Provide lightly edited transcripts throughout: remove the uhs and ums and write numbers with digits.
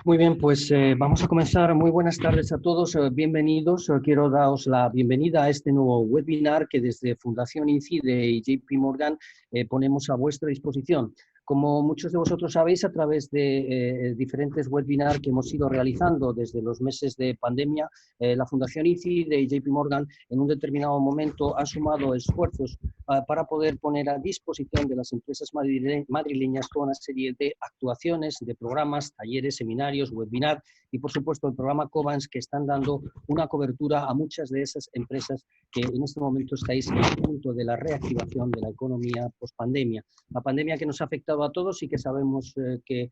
Muy bien, pues vamos a comenzar. Muy buenas tardes a todos, bienvenidos. Quiero daros la bienvenida a este nuevo webinar que desde Fundación INCIDE y JP Morgan ponemos a vuestra disposición. Como muchos de vosotros sabéis, a través de diferentes webinars que hemos ido realizando desde los meses de pandemia, la Fundación INCIDE y JP Morgan en un determinado momento han sumado esfuerzos para poder poner a disposición de las empresas madrileñas toda una serie de actuaciones, de programas, talleres, seminarios, webinar y, por supuesto, el programa Cobans, que están dando una cobertura a muchas de esas empresas que en este momento estáis en el punto de la reactivación de la economía post-pandemia. La pandemia que nos ha afectado a todos y que sabemos que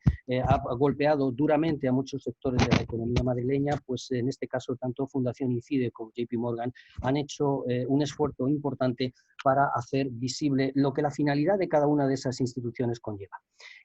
ha golpeado duramente a muchos sectores de la economía madrileña, pues en este caso tanto Fundación INCIDE como JP Morgan han hecho un esfuerzo importante para hacer visible lo que la finalidad de cada una de esas instituciones conlleva.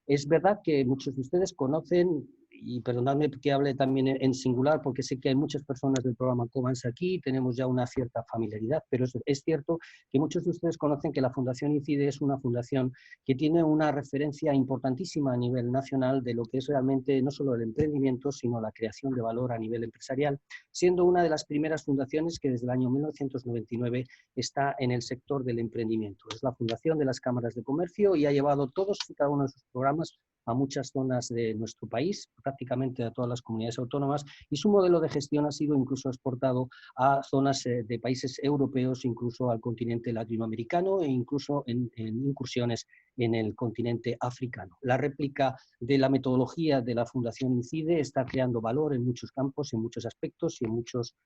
Es verdad que muchos de ustedes conocen, y perdonadme que hable también en singular, porque sé que hay muchas personas del programa Cobans aquí, tenemos ya una cierta familiaridad, pero es cierto que muchos de ustedes conocen que la Fundación INCIDE es una fundación que tiene una referencia importantísima a nivel nacional de lo que es realmente no solo el emprendimiento, sino la creación de valor a nivel empresarial, siendo una de las primeras fundaciones que desde el año 1999 está en el sector del emprendimiento. Es la fundación de las cámaras de comercio y ha llevado todos y cada uno de sus programas a muchas zonas de nuestro país, prácticamente a todas las comunidades autónomas, y su modelo de gestión ha sido incluso exportado a zonas de países europeos, incluso al continente latinoamericano e incluso en incursiones en el continente africano. La réplica de la metodología de la Fundación INCIDE está creando valor en muchos campos, en muchos aspectos y en muchos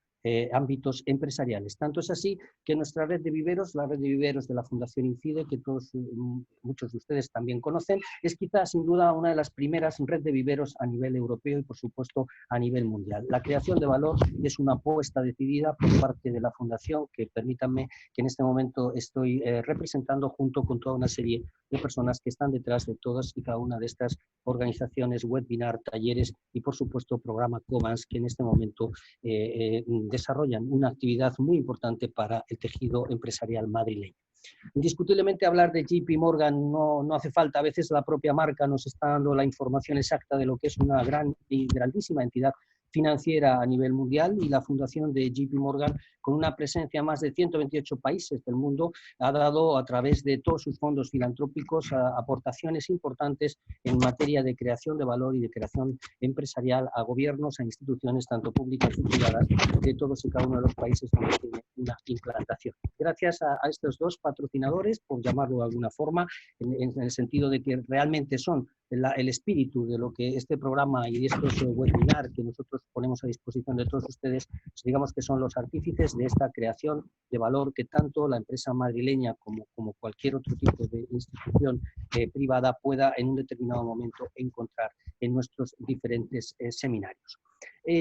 ámbitos empresariales. Tanto es así que nuestra red de viveros, la red de viveros de la Fundación INCIDE, que muchos de ustedes también conocen, es quizás sin duda una de las primeras redes de viveros a nivel europeo y por supuesto a nivel mundial. La creación de valor es una apuesta decidida por parte de la Fundación que permítanme que en este momento estoy representando junto con toda una serie de personas que están detrás de todas y cada una de estas organizaciones, webinar, talleres y por supuesto programa Cobans que en este momento desarrollan una actividad muy importante para el tejido empresarial madrileño. Indiscutiblemente hablar de JP Morgan no hace falta, a veces la propia marca nos está dando la información exacta de lo que es una gran y grandísima entidad financiera a nivel mundial y la fundación de JP Morgan, con una presencia en más de 128 países del mundo, ha dado a través de todos sus fondos filantrópicos aportaciones importantes en materia de creación de valor y de creación empresarial a gobiernos, a instituciones tanto públicas y privadas de todos y cada uno de los países donde tiene una implantación. Gracias a estos dos patrocinadores, por llamarlo de alguna forma, en el sentido de que realmente son el espíritu de lo que este programa y estos webinars que nosotros ponemos a disposición de todos ustedes, digamos que son los artífices de esta creación de valor que tanto la empresa madrileña como cualquier otro tipo de institución privada pueda en un determinado momento encontrar en nuestros diferentes seminarios.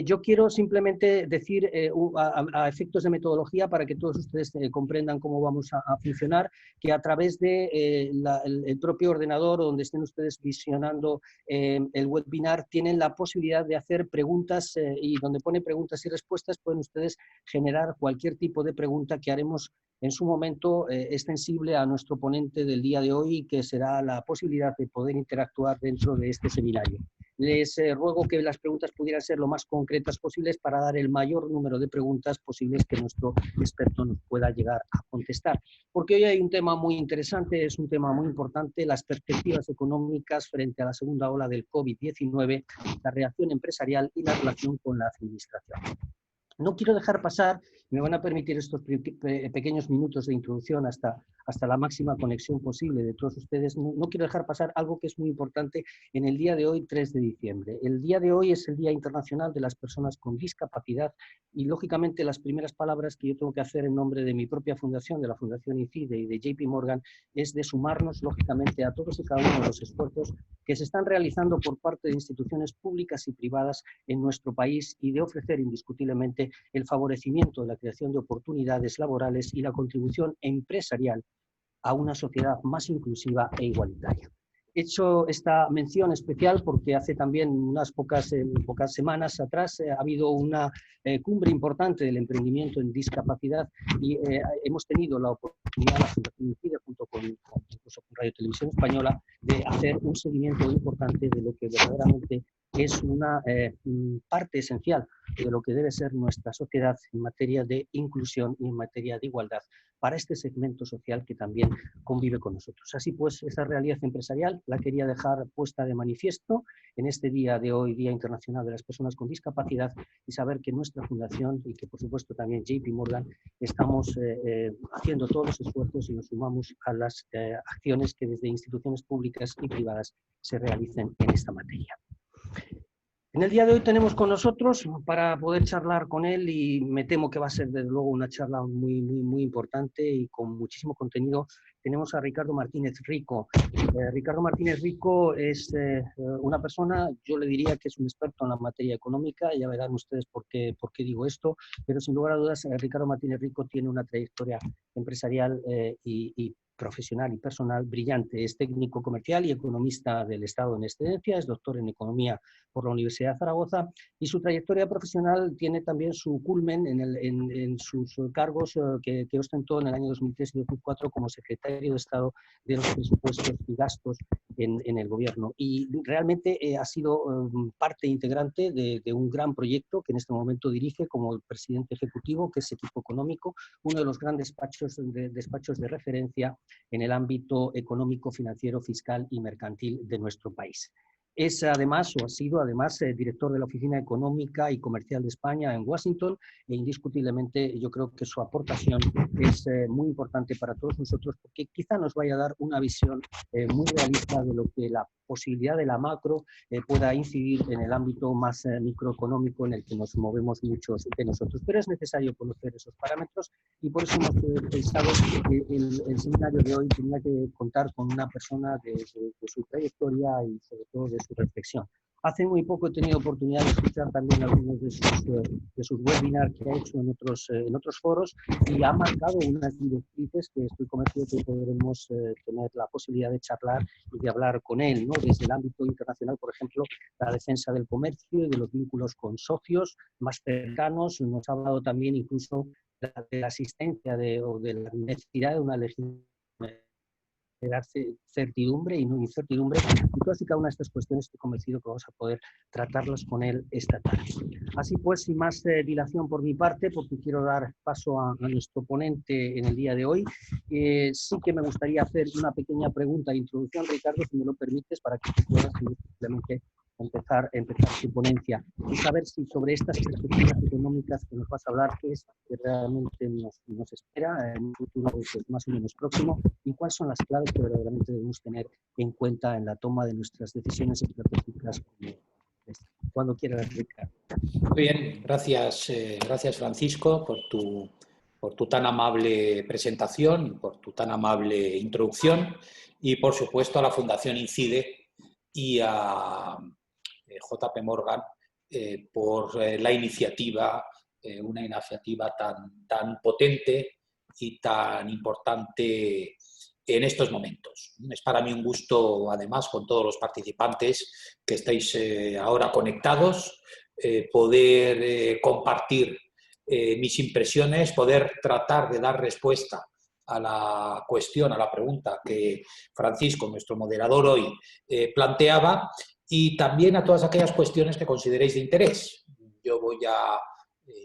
Yo quiero simplemente decir a efectos de metodología para que todos ustedes comprendan cómo vamos a funcionar, que a través de el propio ordenador donde estén ustedes visionando el webinar tienen la posibilidad de hacer preguntas y donde pone preguntas y respuestas pueden ustedes generar cualquier tipo de pregunta que haremos en su momento extensible a nuestro ponente del día de hoy, que será la posibilidad de poder interactuar dentro de este seminario. Les ruego que las preguntas pudieran ser lo más concretas posibles para dar el mayor número de preguntas posibles que nuestro experto nos pueda llegar a contestar. Porque hoy hay un tema muy interesante, es un tema muy importante, las perspectivas económicas frente a la segunda ola del COVID-19, la reacción empresarial y la relación con la administración. No quiero dejar pasar, me van a permitir estos pequeños minutos de introducción hasta la máxima conexión posible de todos ustedes, no quiero dejar pasar algo que es muy importante en el día de hoy, 3 de diciembre. El día de hoy es el Día Internacional de las Personas con Discapacidad y, lógicamente, las primeras palabras que yo tengo que hacer en nombre de mi propia fundación, de la Fundación INCIDE y de JP Morgan, es de sumarnos, lógicamente, a todos y cada uno de los esfuerzos que se están realizando por parte de instituciones públicas y privadas en nuestro país y de ofrecer indiscutiblemente el favorecimiento de la creación de oportunidades laborales y la contribución empresarial a una sociedad más inclusiva e igualitaria. He hecho esta mención especial porque hace también unas pocas semanas atrás ha habido una cumbre importante del emprendimiento en discapacidad y hemos tenido la oportunidad, la Fundación INCIDE, junto incluso con Radio Televisión Española, de hacer un seguimiento importante de lo que verdaderamente es una parte esencial de lo que debe ser nuestra sociedad en materia de inclusión y en materia de igualdad para este segmento social que también convive con nosotros. Así pues, esta realidad empresarial la quería dejar puesta de manifiesto en este día de hoy, Día Internacional de las Personas con Discapacidad, y saber que nuestra fundación y que por supuesto también JP Morgan estamos haciendo todos los esfuerzos y nos sumamos a las acciones que desde instituciones públicas y privadas se realicen en esta materia. En el día de hoy tenemos con nosotros, para poder charlar con él, y me temo que va a ser desde luego una charla muy importante y con muchísimo contenido, tenemos a Ricardo Martínez Rico. Ricardo Martínez Rico es una persona, yo le diría que es un experto en la materia económica, ya verán ustedes por qué digo esto, pero sin lugar a dudas Ricardo Martínez Rico tiene una trayectoria empresarial y profesional y personal brillante. Es técnico comercial y economista del Estado en excedencia, es doctor en economía por la Universidad de Zaragoza, y su trayectoria profesional tiene también su culmen en sus cargos que ostentó en el año 2003 y 2004 como secretario de Estado de los presupuestos y gastos en el gobierno. Y realmente ha sido parte integrante de un gran proyecto que en este momento dirige como presidente ejecutivo, que es Equipo Económico, uno de los grandes despachos de referencia en el ámbito económico, financiero, fiscal y mercantil de nuestro país. Es además, o ha sido además, director de la Oficina Económica y Comercial de España en Washington, e indiscutiblemente yo creo que su aportación es muy importante para todos nosotros, porque quizá nos vaya a dar una visión muy realista de lo que la posibilidad de la macro pueda incidir en el ámbito más microeconómico en el que nos movemos muchos de nosotros. Pero es necesario conocer esos parámetros, y por eso hemos pensado que el seminario de hoy tenía que contar con una persona de su trayectoria y sobre todo de su reflexión. Hace muy poco he tenido oportunidad de escuchar también algunos de sus webinars que ha hecho en otros foros, y ha marcado unas directrices que estoy convencido que podremos tener la posibilidad de charlar y de hablar con él, ¿no? Desde el ámbito internacional, por ejemplo, la defensa del comercio y de los vínculos con socios más cercanos. Nos ha hablado también incluso de la asistencia o de la necesidad de una legislación de dar certidumbre y no incertidumbre, y todas y cada una de estas cuestiones estoy convencido que vamos a poder tratarlas con él esta tarde. Así pues, sin más dilación por mi parte, porque quiero dar paso a nuestro ponente en el día de hoy, sí que me gustaría hacer una pequeña pregunta de introducción, Ricardo, si me lo permites, para que tú puedas simplemente empezar su ponencia, y saber si sobre estas perspectivas económicas que nos vas a hablar, qué es que realmente nos espera en un futuro pues, más o menos próximo, y cuáles son las claves que verdaderamente debemos tener en cuenta en la toma de nuestras decisiones estratégicas. Cuando quieras, Ricardo. Muy bien, gracias, gracias Francisco por tu tan amable presentación, por tu tan amable introducción, y por supuesto a la Fundación INCIDE y a JP Morgan por la iniciativa, una iniciativa tan potente y tan importante en estos momentos. Es para mí un gusto, además, con todos los participantes que estáis ahora conectados, poder compartir mis impresiones, poder tratar de dar respuesta a la cuestión, a la pregunta que Francisco, nuestro moderador hoy, planteaba, y también a todas aquellas cuestiones que consideréis de interés.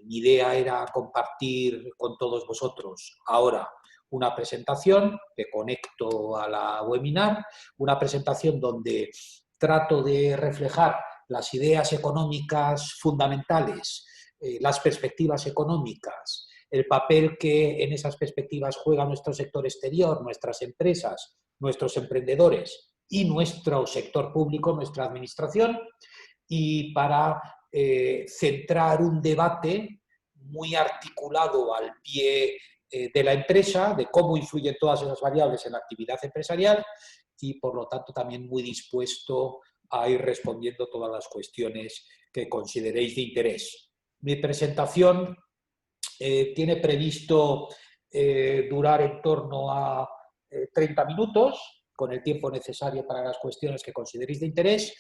Mi idea era compartir con todos vosotros ahora una presentación que conecto a la webinar, una presentación donde trato de reflejar las ideas económicas fundamentales, las perspectivas económicas, el papel que en esas perspectivas juega nuestro sector exterior, nuestras empresas, nuestros emprendedores y nuestro sector público, nuestra administración, y para centrar un debate muy articulado al pie de la empresa, de cómo influyen todas esas variables en la actividad empresarial, y por lo tanto también muy dispuesto a ir respondiendo todas las cuestiones que consideréis de interés. Mi presentación tiene previsto durar en torno a 30 minutos, con el tiempo necesario para las cuestiones que consideréis de interés,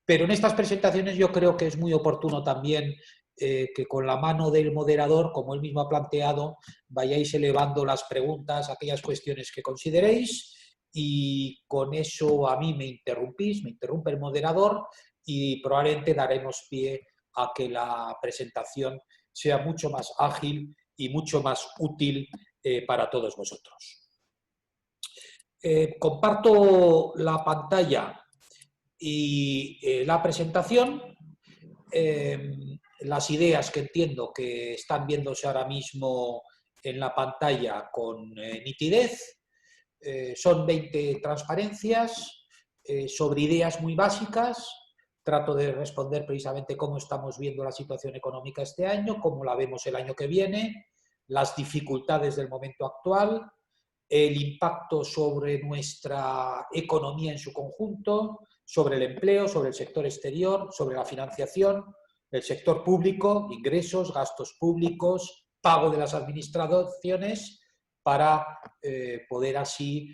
pero en estas presentaciones yo creo que es muy oportuno también que con la mano del moderador, como él mismo ha planteado, vayáis elevando las preguntas, aquellas cuestiones que consideréis, y con eso a mí me interrumpe el moderador, y probablemente daremos pie a que la presentación sea mucho más ágil y mucho más útil para todos vosotros. Comparto la pantalla y la presentación. Las ideas que entiendo que están viéndose ahora mismo en la pantalla con nitidez. Son 20 transparencias sobre ideas muy básicas. Trato de responder precisamente cómo estamos viendo la situación económica este año, cómo la vemos el año que viene, las dificultades del momento actual, el impacto sobre nuestra economía en su conjunto, sobre el empleo, sobre el sector exterior, sobre la financiación, el sector público, ingresos, gastos públicos, pago de las administraciones, para poder así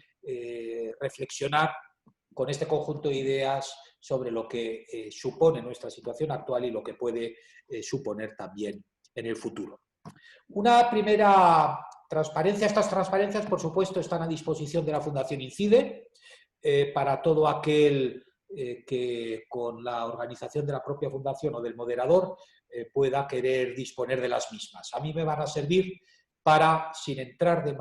reflexionar con este conjunto de ideas sobre lo que supone nuestra situación actual y lo que puede suponer también en el futuro. Una primera transparencia. Estas transparencias, por supuesto, están a disposición de la Fundación INCIDE para todo aquel que con la organización de la propia fundación o del moderador pueda querer disponer de las mismas. A mí me van a servir para, sin entrar en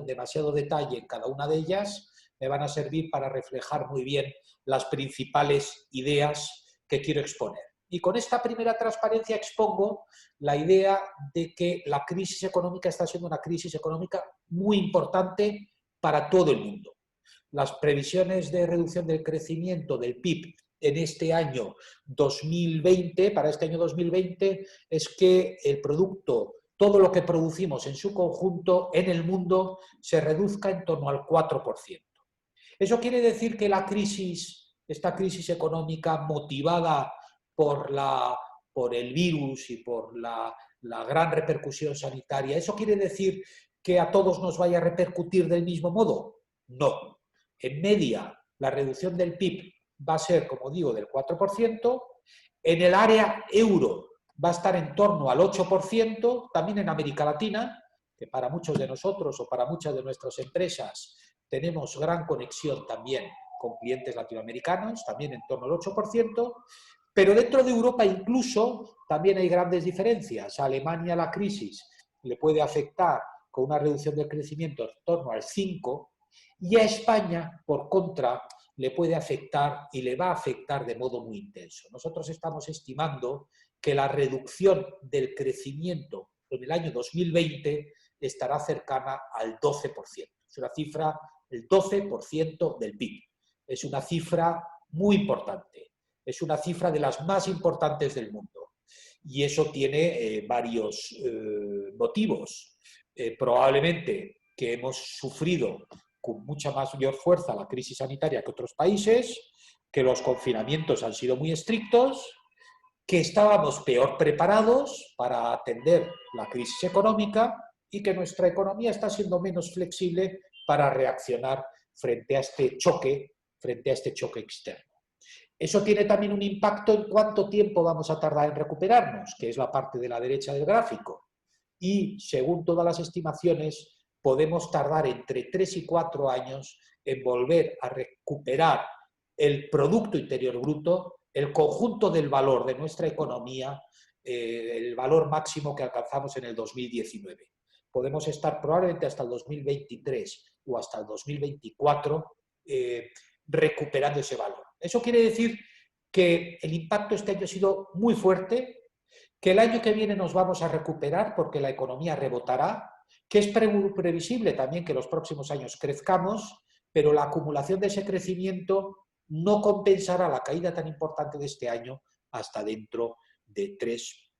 demasiado detalle en cada una de ellas, me van a servir para reflejar muy bien las principales ideas que quiero exponer. Y con esta primera transparencia expongo la idea de que la crisis económica está siendo una crisis económica muy importante para todo el mundo. Las previsiones de reducción del crecimiento del PIB en este año 2020, para este año 2020, es que el producto, todo lo que producimos en su conjunto en el mundo, se reduzca en torno al 4%. Eso quiere decir que esta crisis económica motivada por el virus y por la gran repercusión sanitaria, ¿eso quiere decir que a todos nos vaya a repercutir del mismo modo? No. En media, la reducción del PIB va a ser, como digo, del 4%. En el área euro va a estar en torno al 8%, también en América Latina, que para muchos de nosotros o para muchas de nuestras empresas tenemos gran conexión también con clientes latinoamericanos, también en torno al 8%, pero dentro de Europa incluso también hay grandes diferencias. A Alemania la crisis le puede afectar con una reducción del crecimiento en torno al 5%, y a España, por contra, le puede afectar y le va a afectar de modo muy intenso. Nosotros estamos estimando que la reducción del crecimiento en el año 2020 estará cercana al 12%. Es una cifra, el 12% del PIB. Es una cifra muy importante. Es una cifra de las más importantes del mundo. Y eso tiene varios motivos. Probablemente que hemos sufrido con mucha mayor fuerza la crisis sanitaria que otros países, que los confinamientos han sido muy estrictos, que estábamos peor preparados para atender la crisis económica y que nuestra economía está siendo menos flexible para reaccionar frente a este choque externo. Eso tiene también un impacto en cuánto tiempo vamos a tardar en recuperarnos, que es la parte de la derecha del gráfico. Y, según todas las estimaciones, podemos tardar entre 3 y 4 años en volver a recuperar el Producto Interior Bruto, el conjunto del valor de nuestra economía, el valor máximo que alcanzamos en el 2019. Podemos estar probablemente hasta el 2023 o hasta el 2024 recuperando ese valor. Eso quiere decir que el impacto este año ha sido muy fuerte, que el año que viene nos vamos a recuperar porque la economía rebotará, que es previsible también que los próximos años crezcamos, pero la acumulación de ese crecimiento no compensará la caída tan importante de este año hasta dentro de 3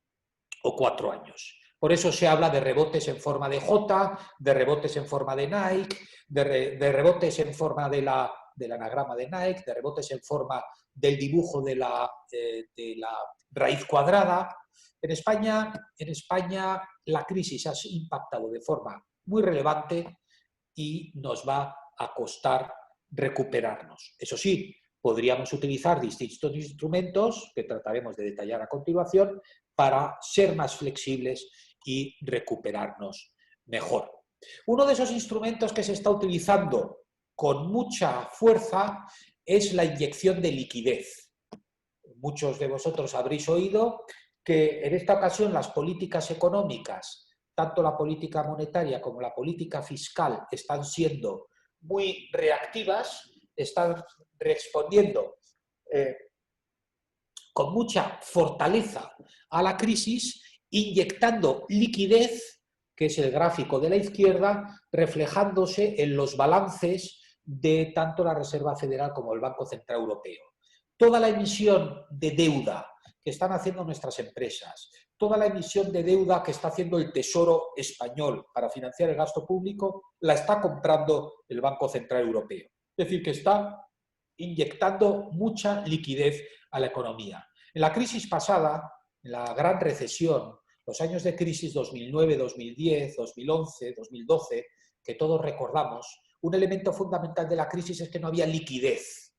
o 4 años. Por eso se habla de rebotes en forma de J, de rebotes en forma de Nike, de rebotes en forma del anagrama de Nike, de rebotes en forma del dibujo de la raíz cuadrada. En España la crisis ha impactado de forma muy relevante y nos va a costar recuperarnos. Eso sí, podríamos utilizar distintos instrumentos que trataremos de detallar a continuación para ser más flexibles y recuperarnos mejor. Uno de esos instrumentos que se está utilizando con mucha fuerza es la inyección de liquidez. muchos de vosotros habréis oído que en esta ocasión las políticas económicas, tanto la política monetaria como la política fiscal, están siendo muy reactivas, están respondiendo con mucha fortaleza a la crisis, inyectando liquidez, que es el gráfico de la izquierda, reflejándose en los balances de tanto la Reserva Federal como el Banco Central Europeo. Toda la emisión de deuda que están haciendo nuestras empresas, toda la emisión de deuda que está haciendo el Tesoro español para financiar el gasto público, la está comprando el Banco Central Europeo. Es decir, que está inyectando mucha liquidez a la economía. En la crisis pasada, en la gran recesión, los años de crisis 2009, 2010, 2011, 2012, que todos recordamos, un elemento fundamental de la crisis es que no había liquidez.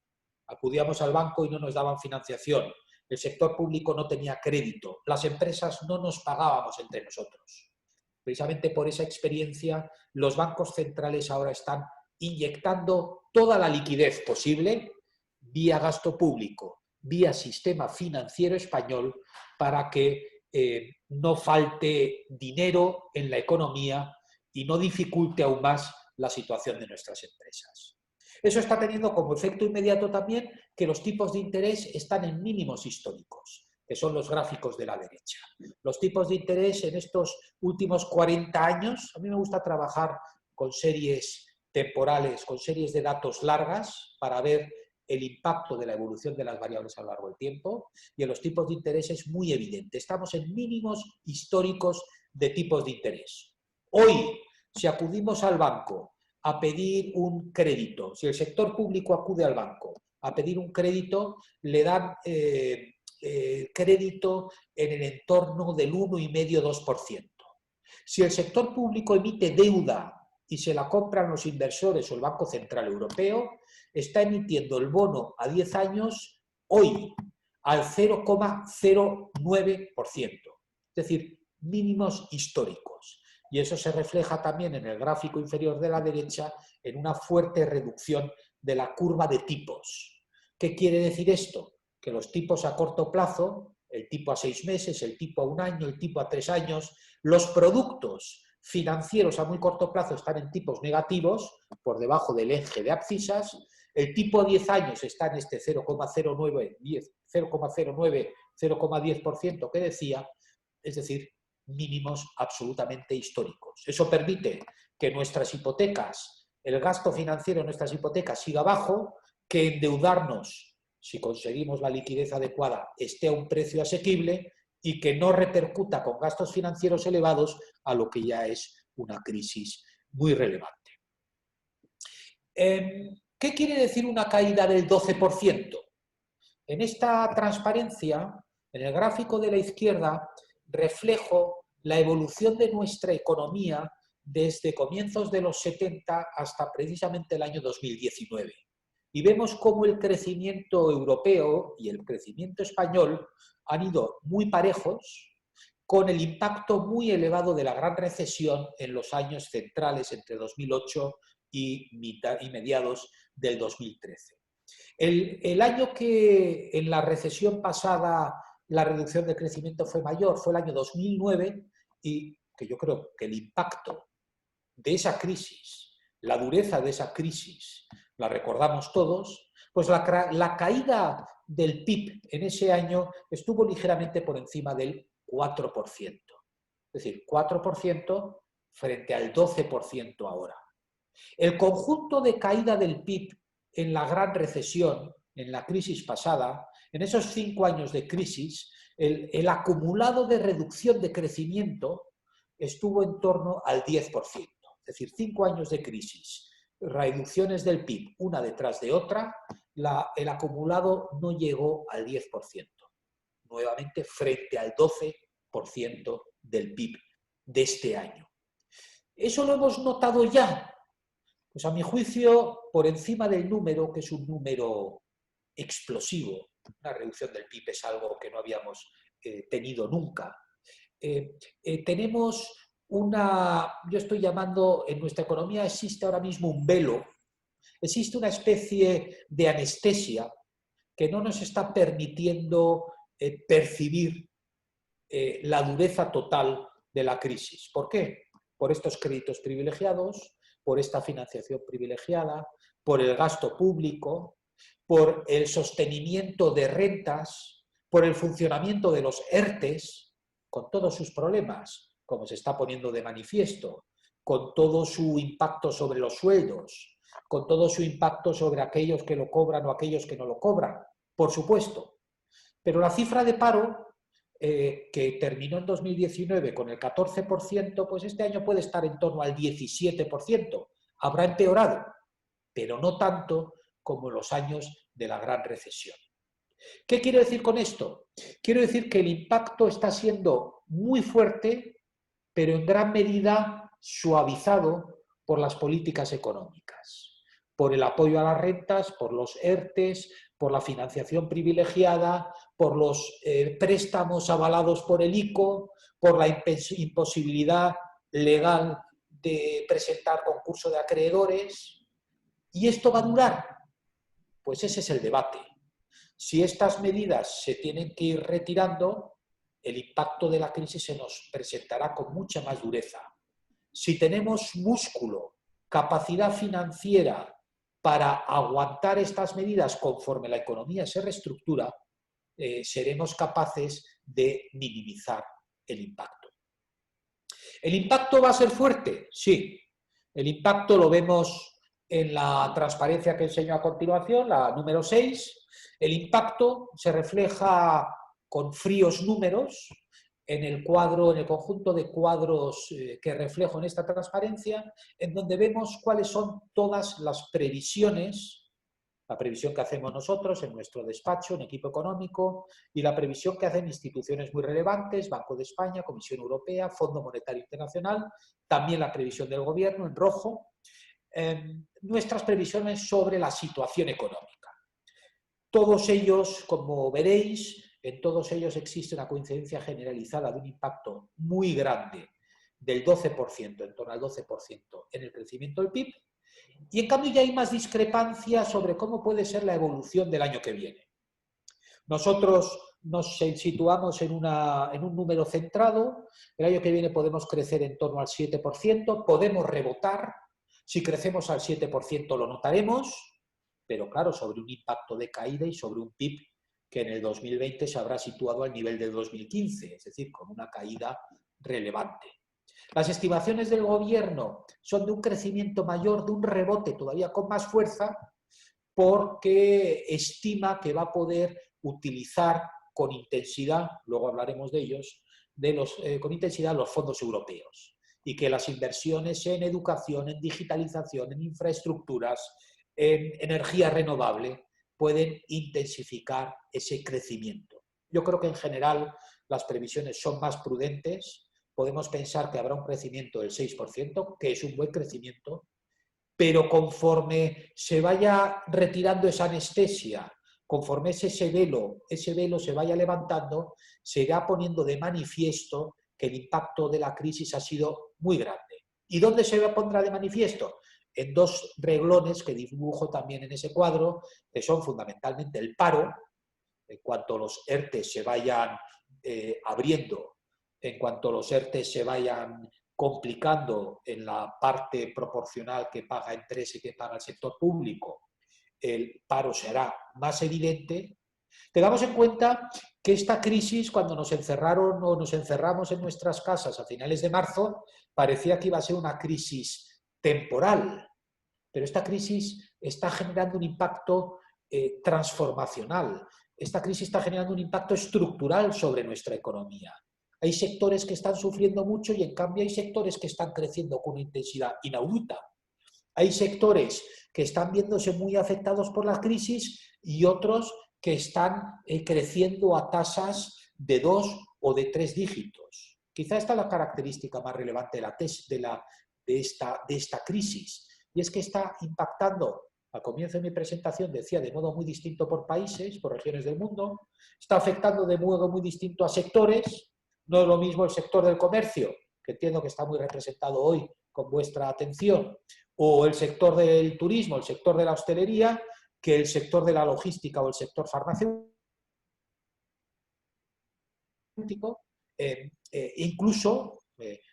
Acudíamos al banco y no nos daban financiación. El sector público no tenía crédito. Las empresas no nos pagábamos entre nosotros. Precisamente por esa experiencia, los bancos centrales ahora están inyectando toda la liquidez posible vía gasto público, vía sistema financiero español, para que no falte dinero en la economía y no dificulte aún más la situación de nuestras empresas. Eso está teniendo como efecto inmediato también que los tipos de interés están en mínimos históricos, que son los gráficos de la derecha. Los tipos de interés en estos últimos 40 años, a mí me gusta trabajar con series temporales, con series de datos largas para ver el impacto de la evolución de las variables a lo largo del tiempo, y en los tipos de interés es muy evidente. Estamos en mínimos históricos de tipos de interés. Hoy, si acudimos al banco a pedir un crédito, si el sector público acude al banco a pedir un crédito, le dan crédito en el entorno del 1,5-2%. Si el sector público emite deuda y se la compran los inversores o el Banco Central Europeo, está emitiendo el bono a 10 años hoy al 0,09%, es decir, mínimos históricos. Y eso se refleja también en el gráfico inferior de la derecha en una fuerte reducción de la curva de tipos. ¿Qué quiere decir esto? Que los tipos a corto plazo, el tipo a 6 meses, el tipo a 1 año, el tipo a 3 años, los productos financieros a muy corto plazo están en tipos negativos, por debajo del eje de abscisas. El tipo a 10 años está en este 0,09-0,10% que decía, es decir, mínimos absolutamente históricos. Eso permite que nuestras hipotecas, el gasto financiero de nuestras hipotecas siga bajo, que endeudarnos, si conseguimos la liquidez adecuada, esté a un precio asequible y que no repercuta con gastos financieros elevados a lo que ya es una crisis muy relevante. ¿Qué quiere decir una caída del 12%? En esta transparencia, en el gráfico de la izquierda, reflejo la evolución de nuestra economía desde comienzos de los 70 hasta precisamente el año 2019. Y vemos cómo el crecimiento europeo y el crecimiento español han ido muy parejos, con el impacto muy elevado de la gran recesión en los años centrales entre 2008 y mediados del 2013. El año que en la recesión pasada la reducción de crecimiento fue mayor fue el año 2009, y que yo creo que el impacto de esa crisis, la dureza de esa crisis, la recordamos todos, pues la caída del PIB en ese año estuvo ligeramente por encima del 4%. Es decir, 4% frente al 12% ahora. El conjunto de caída del PIB en la gran recesión, en la crisis pasada, en esos 5 años de crisis, el acumulado de reducción de crecimiento estuvo en torno al 10%. Es decir, 5 años de crisis, reducciones del PIB una detrás de otra, el acumulado no llegó al 10%, nuevamente frente al 12% del PIB de este año. ¿Eso lo hemos notado ya? Pues a mi juicio, por encima del número, que es un número explosivo, una reducción del PIB es algo que no habíamos tenido nunca. Tenemos yo estoy llamando, en nuestra economía existe ahora mismo un velo, existe una especie de anestesia que no nos está permitiendo percibir la dureza total de la crisis. ¿Por qué? Por estos créditos privilegiados, por esta financiación privilegiada, por el gasto público, por el sostenimiento de rentas, por el funcionamiento de los ERTEs, con todos sus problemas, como se está poniendo de manifiesto, con todo su impacto sobre los sueldos, con todo su impacto sobre aquellos que lo cobran o aquellos que no lo cobran, por supuesto. Pero la cifra de paro, que terminó en 2019 con el 14%, pues este año puede estar en torno al 17%. Habrá empeorado, pero no tanto como en los años de la gran recesión. ¿Qué quiero decir con esto? Quiero decir que el impacto está siendo muy fuerte, pero en gran medida suavizado por las políticas económicas, por el apoyo a las rentas, por los ERTEs, por la financiación privilegiada, por los préstamos avalados por el ICO, por la imposibilidad legal de presentar concurso de acreedores. ¿Y esto va a durar? Pues ese es el debate. Si estas medidas se tienen que ir retirando, el impacto de la crisis se nos presentará con mucha más dureza. Si tenemos músculo, capacidad financiera para aguantar estas medidas conforme la economía se reestructura, seremos capaces de minimizar el impacto. ¿El impacto va a ser fuerte? Sí. El impacto lo vemos en la transparencia que enseño a continuación, la número 6. El impacto se refleja con fríos números en el cuadro, en el conjunto de cuadros que reflejo en esta transparencia, en donde vemos cuáles son todas las previsiones, la previsión que hacemos nosotros en nuestro despacho, en equipo económico, y la previsión que hacen instituciones muy relevantes, Banco de España, Comisión Europea, Fondo Monetario Internacional, también la previsión del Gobierno en rojo, nuestras previsiones sobre la situación económica. Todos ellos, como veréis, en todos ellos existe una coincidencia generalizada de un impacto muy grande del 12%, en torno al 12% en el crecimiento del PIB, y en cambio ya hay más discrepancia sobre cómo puede ser la evolución del año que viene. Nosotros nos situamos en un número centrado, el año que viene podemos crecer en torno al 7%, podemos rebotar, si crecemos al 7% lo notaremos, pero claro, sobre un impacto de caída y sobre un PIB que en el 2020 se habrá situado al nivel del 2015, es decir, con una caída relevante. Las estimaciones del Gobierno son de un crecimiento mayor, de un rebote todavía con más fuerza, porque estima que va a poder utilizar con intensidad, luego hablaremos de ellos, con intensidad los fondos europeos, y que las inversiones en educación, en digitalización, en infraestructuras, en energía renovable, pueden intensificar ese crecimiento. Yo creo que en general las previsiones son más prudentes. Podemos pensar que habrá un crecimiento del 6%, que es un buen crecimiento, pero conforme se vaya retirando esa anestesia, conforme ese velo se vaya levantando, se irá poniendo de manifiesto que el impacto de la crisis ha sido muy grande. ¿Y dónde se pondrá de manifiesto? En dos renglones que dibujo también en ese cuadro, que son fundamentalmente el paro, en cuanto los ERTE se vayan abriendo, en cuanto los ERTE se vayan complicando en la parte proporcional que paga Entres y que paga el sector público, el paro será más evidente. Tengamos en cuenta que esta crisis, cuando nos encerraron o nos encerramos en nuestras casas a finales de marzo, parecía que iba a ser una crisis temporal, pero esta crisis está generando un impacto transformacional. Esta crisis está generando un impacto estructural sobre nuestra economía. Hay sectores que están sufriendo mucho y en cambio hay sectores que están creciendo con una intensidad inaudita. Hay sectores que están viéndose muy afectados por la crisis y otros que están creciendo a tasas de 2 o de 3 dígitos. Quizá esta es la característica más relevante de esta crisis, y es que está impactando, al comienzo de mi presentación decía, de modo muy distinto por países, por regiones del mundo, está afectando de modo muy distinto a sectores. No es lo mismo el sector del comercio, que entiendo que está muy representado hoy con vuestra atención, o el sector del turismo, el sector de la hostelería, que el sector de la logística o el sector farmacéutico. Incluso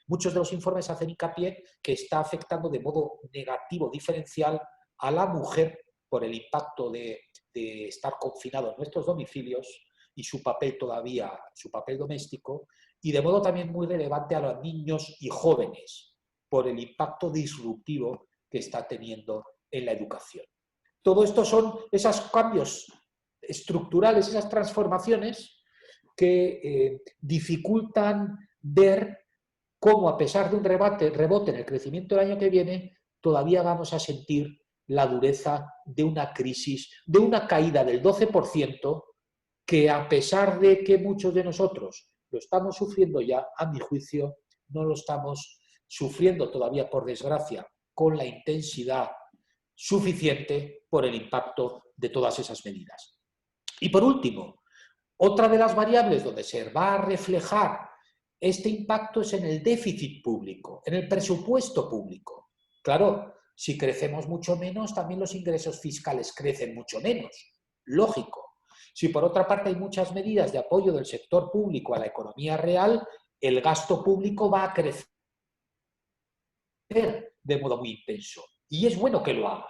muchos de los informes hacen hincapié que está afectando de modo negativo, diferencial, a la mujer por el impacto de estar confinado en nuestros domicilios y su papel doméstico, y de modo también muy relevante a los niños y jóvenes por el impacto disruptivo que está teniendo en la educación. Todo esto son esos cambios estructurales, esas transformaciones que dificultan ver cómo, a pesar de un rebote en el crecimiento del año que viene, todavía vamos a sentir la dureza de una crisis, de una caída del 12%, que a pesar de que muchos de nosotros lo estamos sufriendo ya, a mi juicio, no lo estamos sufriendo todavía, por desgracia, con la intensidad suficiente por el impacto de todas esas medidas. Y por último, otra de las variables donde se va a reflejar este impacto es en el déficit público, en el presupuesto público. Claro, si crecemos mucho menos, también los ingresos fiscales crecen mucho menos. Lógico. Si por otra parte hay muchas medidas de apoyo del sector público a la economía real, el gasto público va a crecer de modo muy intenso. Y es bueno que lo haga.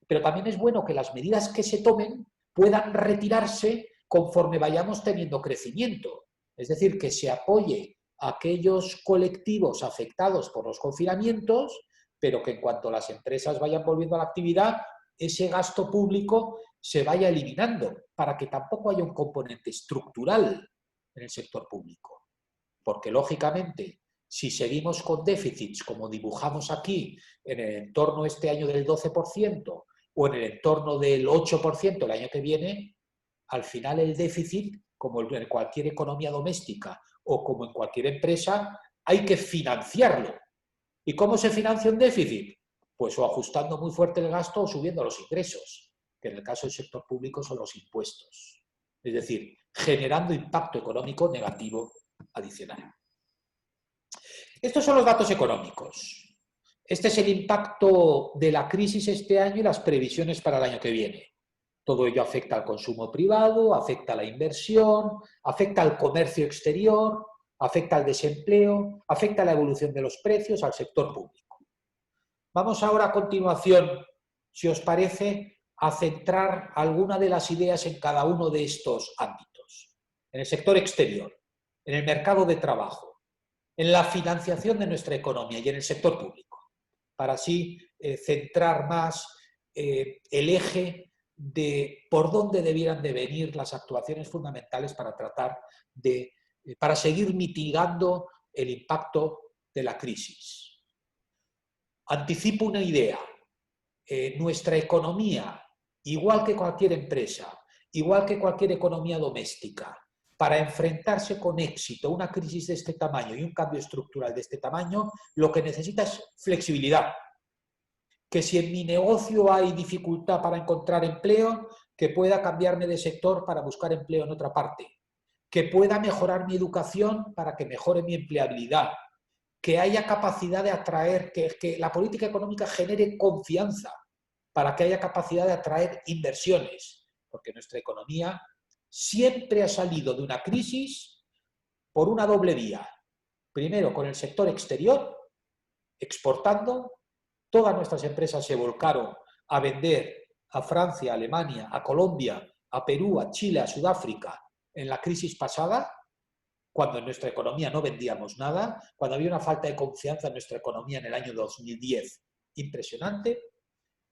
Pero también es bueno que las medidas que se tomen puedan retirarse conforme vayamos teniendo crecimiento. Es decir, que se apoye a aquellos colectivos afectados por los confinamientos, pero que en cuanto las empresas vayan volviendo a la actividad, ese gasto público se vaya eliminando, para que tampoco haya un componente estructural en el sector público. Porque, lógicamente, si seguimos con déficits como dibujamos aquí, en el entorno este año del 12% o en el entorno del 8% el año que viene, al final el déficit, como en cualquier economía doméstica o como en cualquier empresa, hay que financiarlo. ¿Y cómo se financia un déficit? Pues o ajustando muy fuerte el gasto o subiendo los ingresos, que en el caso del sector público son los impuestos. Es decir, generando impacto económico negativo adicional. Estos son los datos económicos. Este es el impacto de la crisis este año y las previsiones para el año que viene. Todo ello afecta al consumo privado, afecta a la inversión, afecta al comercio exterior, afecta al desempleo, afecta a la evolución de los precios, al sector público. Vamos ahora a continuación, si os parece, a centrar alguna de las ideas en cada uno de estos ámbitos. En el sector exterior, en el mercado de trabajo, en la financiación de nuestra economía y en el sector público, para así centrar más el eje de por dónde debieran de venir las actuaciones fundamentales para para seguir mitigando el impacto de la crisis. Anticipo una idea. Nuestra economía, igual que cualquier empresa, igual que cualquier economía doméstica, para enfrentarse con éxito a una crisis de este tamaño y un cambio estructural de este tamaño, lo que necesita es flexibilidad. Que si en mi negocio hay dificultad para encontrar empleo, que pueda cambiarme de sector para buscar empleo en otra parte. Que pueda mejorar mi educación para que mejore mi empleabilidad. Que haya capacidad de atraer, que la política económica genere confianza para que haya capacidad de atraer inversiones. Porque nuestra economía siempre ha salido de una crisis por una doble vía. Primero, con el sector exterior, exportando. Todas nuestras empresas se volcaron a vender a Francia, a Alemania, a Colombia, a Perú, a Chile, a Sudáfrica en la crisis pasada, cuando en nuestra economía no vendíamos nada, cuando había una falta de confianza en nuestra economía en el año 2010 impresionante.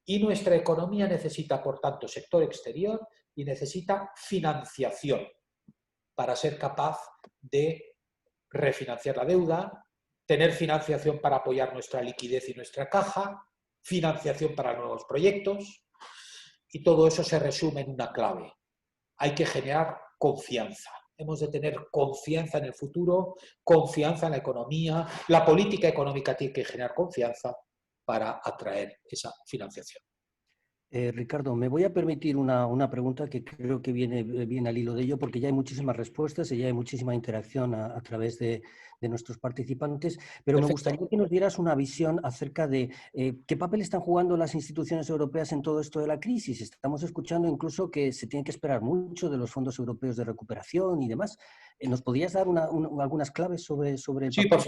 Y nuestra economía necesita, por tanto, sector exterior y necesita financiación para ser capaz de refinanciar la deuda, tener financiación para apoyar nuestra liquidez y nuestra caja, financiación para nuevos proyectos, y todo eso se resume en una clave. Hay que generar confianza. Hemos de tener confianza en el futuro, confianza en la economía. La política económica tiene que generar confianza para atraer esa financiación. Ricardo, me voy a permitir una pregunta que creo que viene al hilo de ello, porque ya hay muchísimas respuestas y ya hay muchísima interacción a través de nuestros participantes, pero me Perfecto. gustaría que nos dieras una visión acerca de qué papel están jugando las instituciones europeas en todo esto de la crisis. Estamos escuchando incluso que se tiene que esperar mucho de los fondos europeos de recuperación y demás. ¿Nos podrías dar algunas claves sobre el Sí, papel?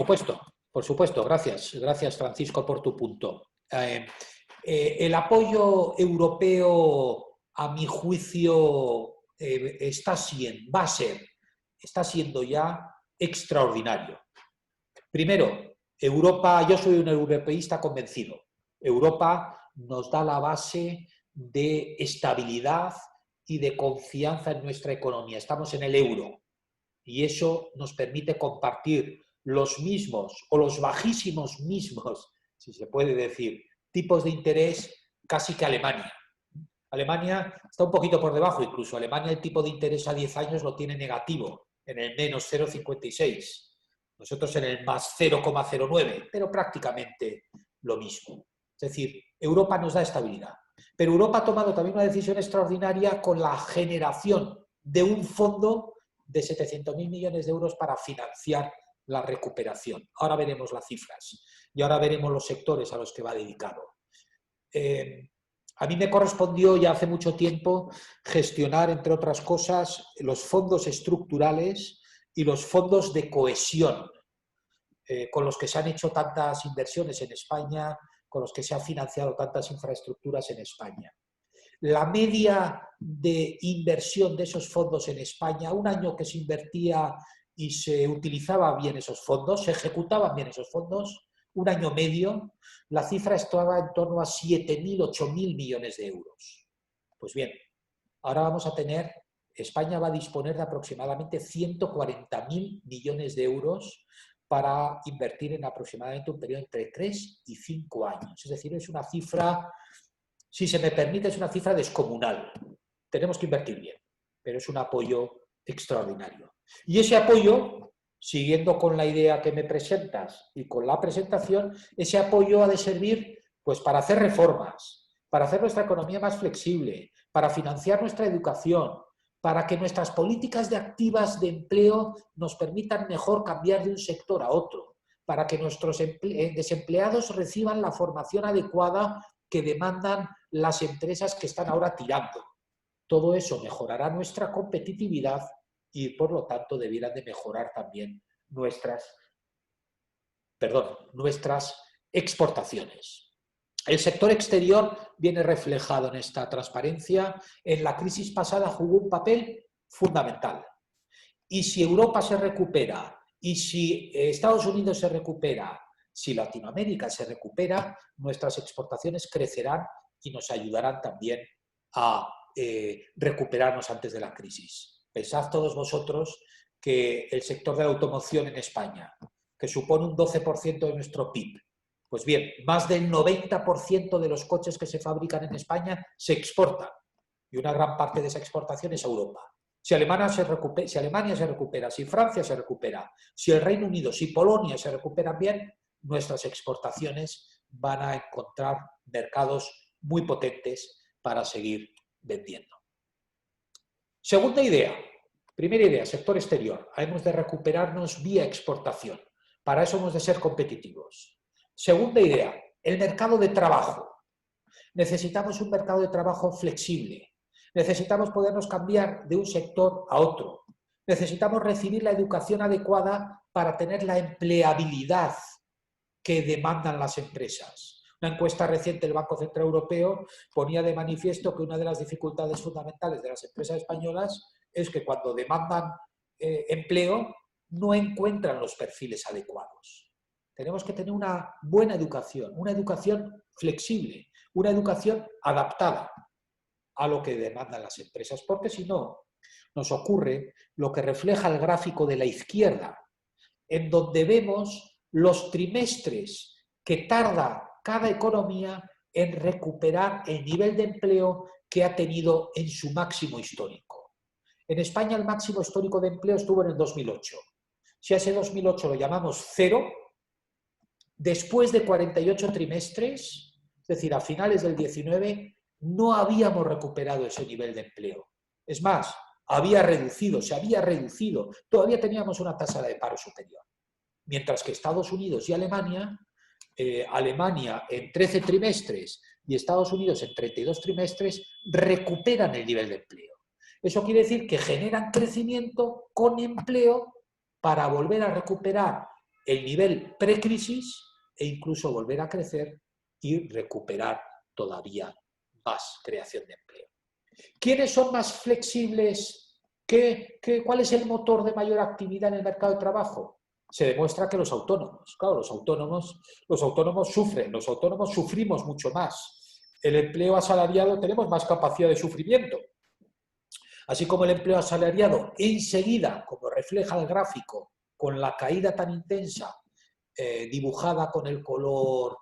por supuesto. Gracias. Gracias, Francisco, por tu punto. El apoyo europeo, a mi juicio, está siendo ya extraordinario. Primero, Europa, yo soy un europeísta convencido. Europa nos da la base de estabilidad y de confianza en nuestra economía. Estamos en el euro y eso nos permite compartir los mismos o los bajísimos mismos, si se puede decir, tipos de interés casi que Alemania. Alemania está un poquito por debajo incluso. Alemania el tipo de interés a 10 años lo tiene negativo, en el menos 0,56. Nosotros en el más 0,09, pero prácticamente lo mismo. Es decir, Europa nos da estabilidad. Pero Europa ha tomado también una decisión extraordinaria con la generación de un fondo de 700.000 millones de euros para financiar la recuperación. Ahora veremos las cifras y ahora veremos los sectores a los que va dedicado. A mí me correspondió ya hace mucho tiempo gestionar, entre otras cosas, los fondos estructurales y los fondos de cohesión, con los que se han hecho tantas inversiones en España, con los que se han financiado tantas infraestructuras en España. La media de inversión de esos fondos en España, un año que se invertía y se utilizaban bien esos fondos, se ejecutaban bien esos fondos, un año medio, la cifra estaba en torno a 7.000, 8.000 millones de euros. Pues bien, ahora vamos a tener, España va a disponer de aproximadamente 140.000 millones de euros para invertir en aproximadamente un periodo entre 3 y 5 años. Es decir, es una cifra, si se me permite, es una cifra descomunal. Tenemos que invertir bien, pero es un apoyo extraordinario. Y ese apoyo, siguiendo con la idea que me presentas y con la presentación, ese apoyo ha de servir pues, para hacer reformas, para hacer nuestra economía más flexible, para financiar nuestra educación, para que nuestras políticas de activas de empleo nos permitan mejor cambiar de un sector a otro, para que nuestros desempleados reciban la formación adecuada que demandan las empresas que están ahora tirando. Todo eso mejorará nuestra competitividad y, por lo tanto, debieran de mejorar también nuestras exportaciones. El sector exterior viene reflejado en esta transparencia. En la crisis pasada jugó un papel fundamental. Y si Europa se recupera, y si Estados Unidos se recupera, si Latinoamérica se recupera, nuestras exportaciones crecerán y nos ayudarán también a recuperarnos antes de la crisis. Pensad todos vosotros que el sector de la automoción en España, que supone un 12% de nuestro PIB, pues bien, más del 90% de los coches que se fabrican en España se exportan y una gran parte de esa exportación es a Europa. Si Alemania se recupera, si Francia se recupera, si el Reino Unido, si Polonia se recuperan bien, nuestras exportaciones van a encontrar mercados muy potentes para seguir vendiendo. Segunda idea. Primera idea, sector exterior. Hemos de recuperarnos vía exportación. Para eso hemos de ser competitivos. Segunda idea, el mercado de trabajo. Necesitamos un mercado de trabajo flexible. Necesitamos podernos cambiar de un sector a otro. Necesitamos recibir la educación adecuada para tener la empleabilidad que demandan las empresas. Una encuesta reciente del Banco Central Europeo ponía de manifiesto que una de las dificultades fundamentales de las empresas españolas es que cuando demandan empleo no encuentran los perfiles adecuados. Tenemos que tener una buena educación, una educación flexible, una educación adaptada a lo que demandan las empresas, porque si no, nos ocurre lo que refleja el gráfico de la izquierda, en donde vemos los trimestres que tarda cada economía en recuperar el nivel de empleo que ha tenido en su máximo histórico. En España el máximo histórico de empleo estuvo en el 2008. Si a ese 2008 lo llamamos cero, después de 48 trimestres, es decir, a finales del 19, no habíamos recuperado ese nivel de empleo. Es más, se había reducido, todavía teníamos una tasa de paro superior. Mientras que Estados Unidos y Alemania, Alemania en 13 trimestres y Estados Unidos en 32 trimestres, recuperan el nivel de empleo. Eso quiere decir que generan crecimiento con empleo para volver a recuperar el nivel precrisis e incluso volver a crecer y recuperar todavía más creación de empleo. ¿Quiénes son más flexibles? ¿Cuál es el motor de mayor actividad en el mercado de trabajo? Se demuestra que los autónomos. Claro, los autónomos sufren, los autónomos sufrimos mucho más. El empleo asalariado tenemos más capacidad de sufrimiento. Así como el empleo asalariado enseguida, como refleja el gráfico, con la caída tan intensa dibujada con el color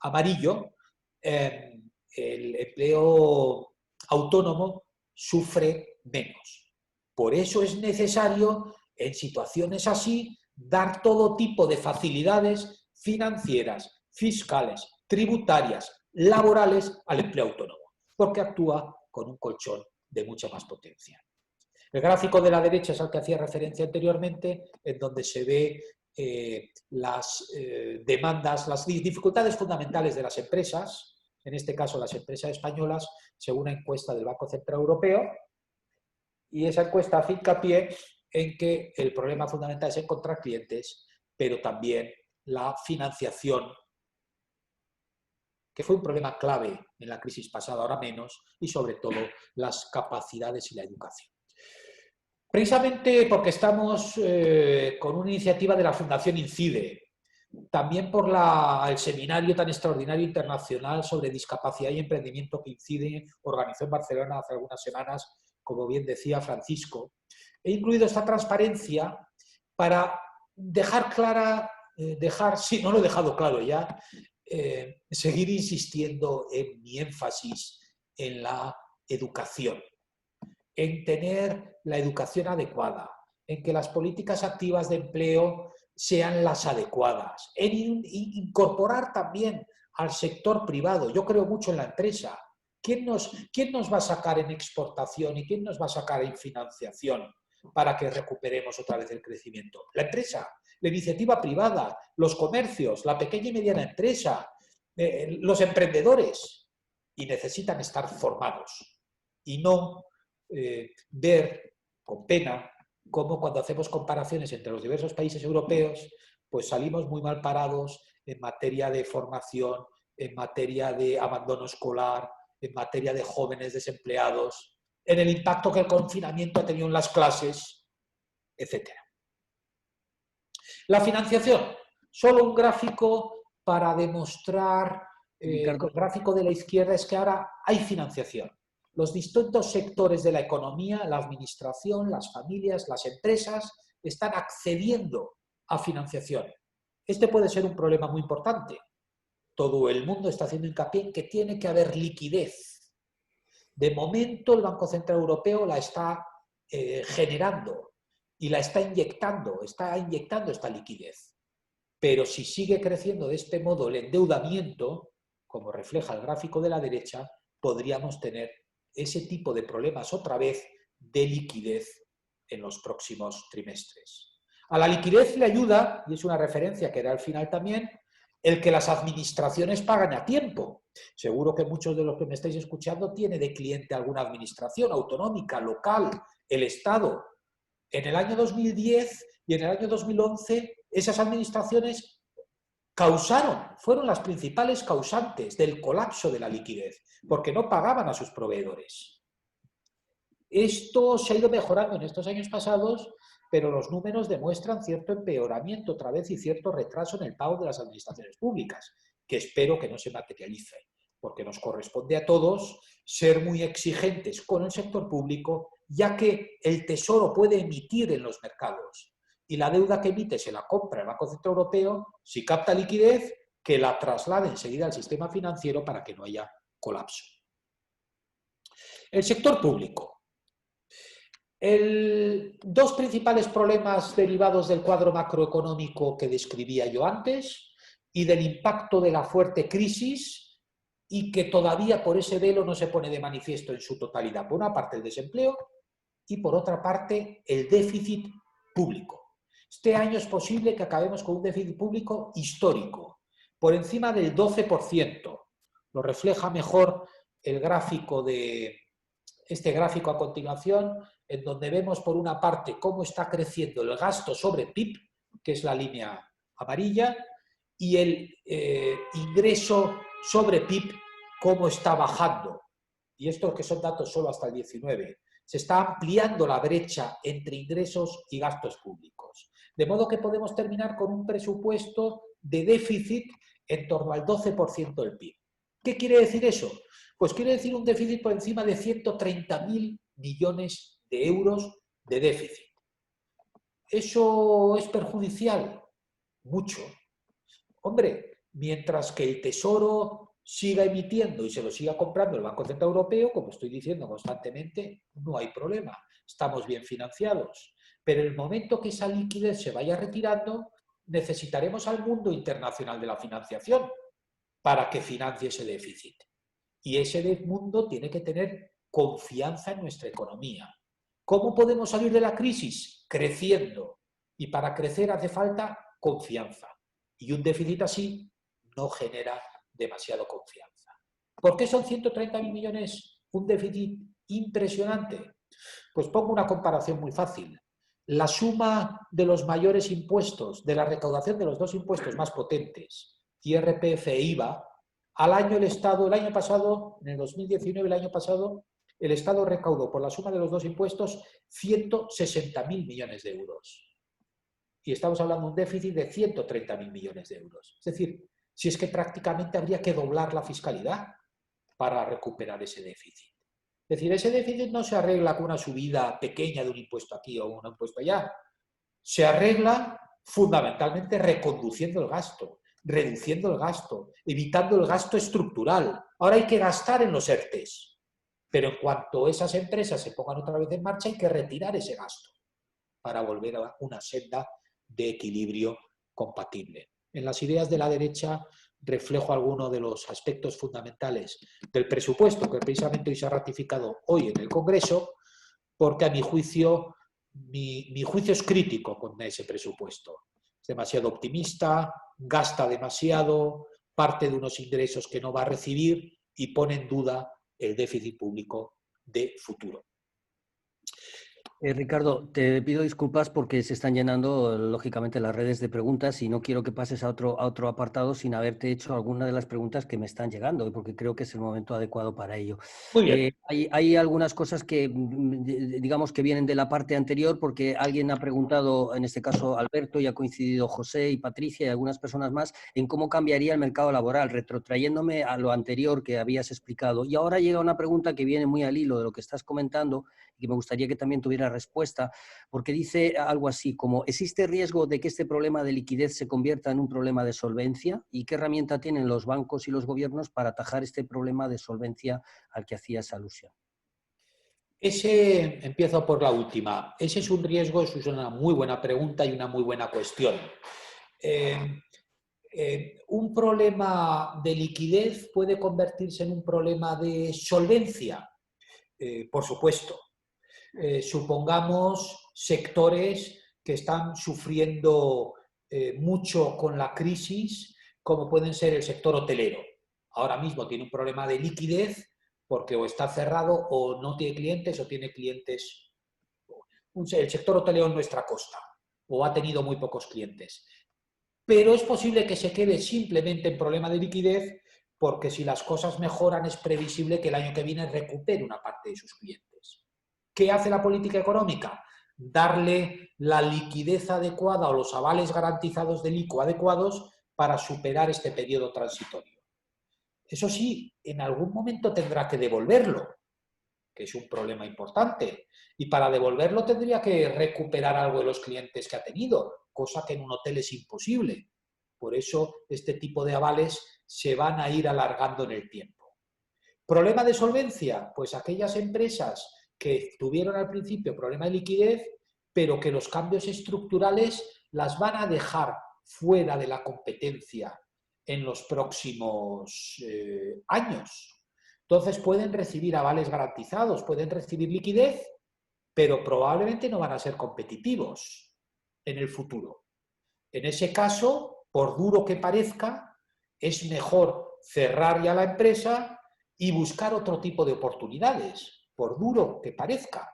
amarillo, el empleo autónomo sufre menos. Por eso es necesario, en situaciones así, dar todo tipo de facilidades financieras, fiscales, tributarias, laborales al empleo autónomo, porque actúa con un colchón de mucha más potencia. El gráfico de la derecha es al que hacía referencia anteriormente, en donde se ve las demandas, las dificultades fundamentales de las empresas, en este caso las empresas españolas, según una encuesta del Banco Central Europeo, y esa encuesta hace hincapié en que el problema fundamental es encontrar clientes, pero también la financiación, que fue un problema clave en la crisis pasada, ahora menos, y sobre todo las capacidades y la educación. Precisamente porque estamos con una iniciativa de la Fundación INCIDE, también por el seminario tan extraordinario internacional sobre discapacidad y emprendimiento que INCIDE organizó en Barcelona hace algunas semanas, como bien decía Francisco, he incluido esta transparencia para dejar clara, si no lo he dejado claro ya, seguir insistiendo en mi énfasis en la educación, en tener la educación adecuada, en que las políticas activas de empleo sean las adecuadas, en incorporar también al sector privado. Yo creo mucho en la empresa. ¿Quién nos va a sacar en exportación y quién nos va a sacar en financiación para que recuperemos otra vez el crecimiento? La empresa, la iniciativa privada, los comercios, la pequeña y mediana empresa, los emprendedores, y necesitan estar formados y no ver con pena cómo cuando hacemos comparaciones entre los diversos países europeos, pues salimos muy mal parados en materia de formación, en materia de abandono escolar, en materia de jóvenes desempleados, en el impacto que el confinamiento ha tenido en las clases, etc. La financiación, solo un gráfico para demostrar, el gráfico de la izquierda es que ahora hay financiación. Los distintos sectores de la economía, la administración, las familias, las empresas, están accediendo a financiación. Este puede ser un problema muy importante. Todo el mundo está haciendo hincapié en que tiene que haber liquidez. De momento, el Banco Central Europeo la está generando y la está inyectando esta liquidez. Pero si sigue creciendo de este modo el endeudamiento, como refleja el gráfico de la derecha, podríamos tener ese tipo de problemas otra vez de liquidez en los próximos trimestres. A la liquidez le ayuda, y es una referencia que da al final también, el que las administraciones pagan a tiempo. Seguro que muchos de los que me estáis escuchando tiene de cliente alguna administración autonómica, local, el Estado. En el año 2010 y en el año 2011, esas administraciones fueron las principales causantes del colapso de la liquidez, porque no pagaban a sus proveedores. Esto se ha ido mejorando en estos años pasados, pero los números demuestran cierto empeoramiento otra vez y cierto retraso en el pago de las administraciones públicas, que espero que no se materialice, porque nos corresponde a todos ser muy exigentes con el sector público, ya que el Tesoro puede emitir en los mercados y la deuda que emite se la compra el Banco Central Europeo, si capta liquidez, que la traslade enseguida al sistema financiero para que no haya colapso. El sector público. Dos principales problemas derivados del cuadro macroeconómico que describía yo antes y del impacto de la fuerte crisis y que todavía por ese velo no se pone de manifiesto en su totalidad. Por una parte el desempleo y por otra parte el déficit público. Este año es posible que acabemos con un déficit público histórico, por encima del 12%. Lo refleja mejor el gráfico este gráfico a continuación, en donde vemos por una parte cómo está creciendo el gasto sobre PIB, que es la línea amarilla, y el ingreso sobre PIB, cómo está bajando. Y estos que son datos solo hasta el 19. Se está ampliando la brecha entre ingresos y gastos públicos. De modo que podemos terminar con un presupuesto de déficit en torno al 12% del PIB. ¿Qué quiere decir eso? Pues quiere decir un déficit por encima de 130.000 millones de euros de déficit. ¿Eso es perjudicial? Mucho. Hombre, mientras que el Tesoro siga emitiendo y se lo siga comprando el Banco Central Europeo, como estoy diciendo constantemente, no hay problema. Estamos bien financiados. Pero en el momento que esa liquidez se vaya retirando, necesitaremos al mundo internacional de la financiación para que financie ese déficit. Y ese mundo tiene que tener confianza en nuestra economía. ¿Cómo podemos salir de la crisis? Creciendo. Y para crecer hace falta confianza. Y un déficit así no genera demasiada confianza. ¿Por qué son 130.000 millones un déficit impresionante? Pues pongo una comparación muy fácil. La suma de los mayores impuestos, de la recaudación de los dos impuestos más potentes, IRPF e IVA, al año el Estado, el año pasado, en el 2019, el año pasado, el Estado recaudó por la suma de los dos impuestos 160.000 millones de euros. Y estamos hablando de un déficit de 130.000 millones de euros. Es decir, si es que prácticamente habría que doblar la fiscalidad para recuperar ese déficit. Es decir, ese déficit no se arregla con una subida pequeña de un impuesto aquí o un impuesto allá. Se arregla fundamentalmente reconduciendo el gasto, reduciendo el gasto, evitando el gasto estructural. Ahora hay que gastar en los ERTEs, pero en cuanto esas empresas se pongan otra vez en marcha hay que retirar ese gasto para volver a una senda de equilibrio compatible. En las ideas de la derecha reflejo algunos de los aspectos fundamentales del presupuesto que precisamente hoy se ha ratificado hoy en el Congreso, porque a mi juicio es crítico con ese presupuesto. Es demasiado optimista, gasta demasiado, parte de unos ingresos que no va a recibir y pone en duda el déficit público de futuro. Ricardo, te pido disculpas porque se están llenando, lógicamente, las redes de preguntas y no quiero que pases a otro apartado sin haberte hecho alguna de las preguntas que me están llegando, porque creo que es el momento adecuado para ello. Muy bien. Hay algunas cosas que, digamos, que vienen de la parte anterior, porque alguien ha preguntado, en este caso Alberto, y ha coincidido José y Patricia y algunas personas más, en cómo cambiaría el mercado laboral, retrotrayéndome a lo anterior que habías explicado. Y ahora llega una pregunta que viene muy al hilo de lo que estás comentando, y que me gustaría que también tuviera respuesta, porque dice algo así como: ¿existe riesgo de que este problema de liquidez se convierta en un problema de solvencia? ¿Y qué herramienta tienen los bancos y los gobiernos para atajar este problema de solvencia al que hacías alusión? Empiezo por la última. Ese es un riesgo, eso es una muy buena pregunta y una muy buena cuestión. Un problema de liquidez puede convertirse en un problema de solvencia, por supuesto. Supongamos sectores que están sufriendo mucho con la crisis, como pueden ser el sector hotelero. Ahora mismo tiene un problema de liquidez porque o está cerrado o no tiene clientes o tiene clientes. El sector hotelero en nuestra costa o ha tenido muy pocos clientes. Pero es posible que se quede simplemente en problema de liquidez porque si las cosas mejoran es previsible que el año que viene recupere una parte de sus clientes. ¿Qué hace la política económica? Darle la liquidez adecuada o los avales garantizados del ICO adecuados para superar este periodo transitorio. Eso sí, en algún momento tendrá que devolverlo, que es un problema importante. Y para devolverlo tendría que recuperar algo de los clientes que ha tenido, cosa que en un hotel es imposible. Por eso este tipo de avales se van a ir alargando en el tiempo. ¿Problema de solvencia? Pues aquellas empresas que tuvieron al principio problema de liquidez, pero que los cambios estructurales las van a dejar fuera de la competencia en los próximos años. Entonces pueden recibir avales garantizados, pueden recibir liquidez, pero probablemente no van a ser competitivos en el futuro. En ese caso, por duro que parezca, es mejor cerrar ya la empresa y buscar otro tipo de oportunidades, por duro que parezca.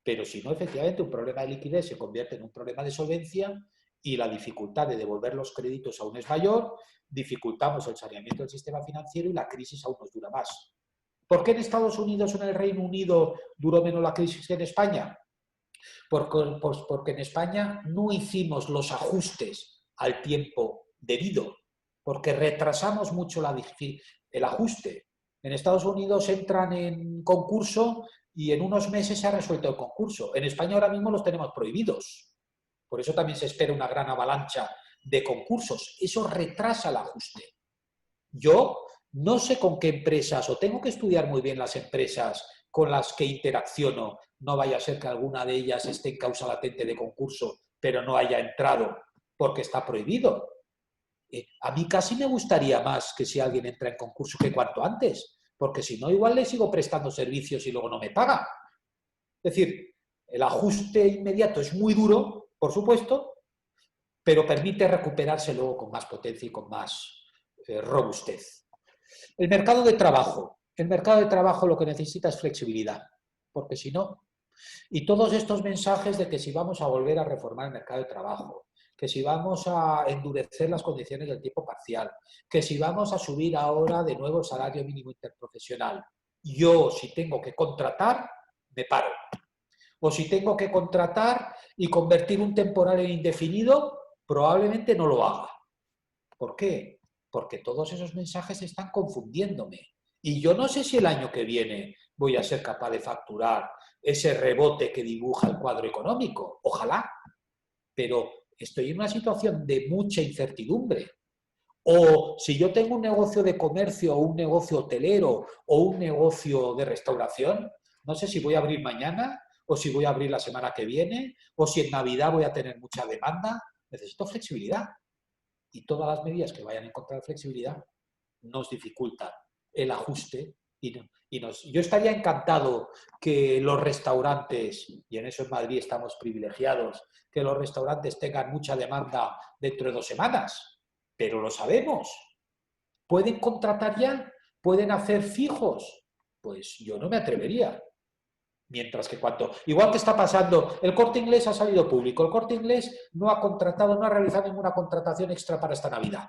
Pero si no, efectivamente, un problema de liquidez se convierte en un problema de solvencia y la dificultad de devolver los créditos aún es mayor, dificultamos el saneamiento del sistema financiero y la crisis aún nos dura más. ¿Por qué en Estados Unidos o en el Reino Unido duró menos la crisis que en España? Porque en España no hicimos los ajustes al tiempo debido, porque retrasamos mucho el ajuste. En Estados Unidos entran en concurso y en unos meses se ha resuelto el concurso. En España ahora mismo los tenemos prohibidos. Por eso también se espera una gran avalancha de concursos. Eso retrasa el ajuste. Yo no sé con qué empresas, o tengo que estudiar muy bien las empresas con las que interacciono, no vaya a ser que alguna de ellas esté en causa latente de concurso, pero no haya entrado porque está prohibido. A mí casi me gustaría más que si alguien entra en concurso que cuanto antes, porque si no, igual le sigo prestando servicios y luego no me paga. Es decir, el ajuste inmediato es muy duro, por supuesto, pero permite recuperarse luego con más potencia y con más robustez. El mercado de trabajo. El mercado de trabajo lo que necesita es flexibilidad, porque si no, y todos estos mensajes de que si vamos a volver a reformar el mercado de trabajo, que si vamos a endurecer las condiciones del tiempo parcial, que si vamos a subir ahora de nuevo el salario mínimo interprofesional, yo si tengo que contratar, me paro. O si tengo que contratar y convertir un temporal en indefinido, probablemente no lo haga. ¿Por qué? Porque todos esos mensajes están confundiéndome. Y yo no sé si el año que viene voy a ser capaz de facturar ese rebote que dibuja el cuadro económico. Ojalá. Pero estoy en una situación de mucha incertidumbre. O si yo tengo un negocio de comercio o un negocio hotelero o un negocio de restauración, no sé si voy a abrir mañana o si voy a abrir la semana que viene o si en Navidad voy a tener mucha demanda. Necesito flexibilidad. Y todas las medidas que vayan a encontrar flexibilidad nos dificultan el ajuste. Yo estaría encantado que los restaurantes, y en eso en Madrid estamos privilegiados, que los restaurantes tengan mucha demanda dentro de 2 semanas, pero lo sabemos. ¿Pueden contratar ya? ¿Pueden hacer fijos? Pues yo no me atrevería. Mientras que igual que está pasando, el Corte Inglés ha salido público, el Corte Inglés no ha contratado, no ha realizado ninguna contratación extra para esta Navidad.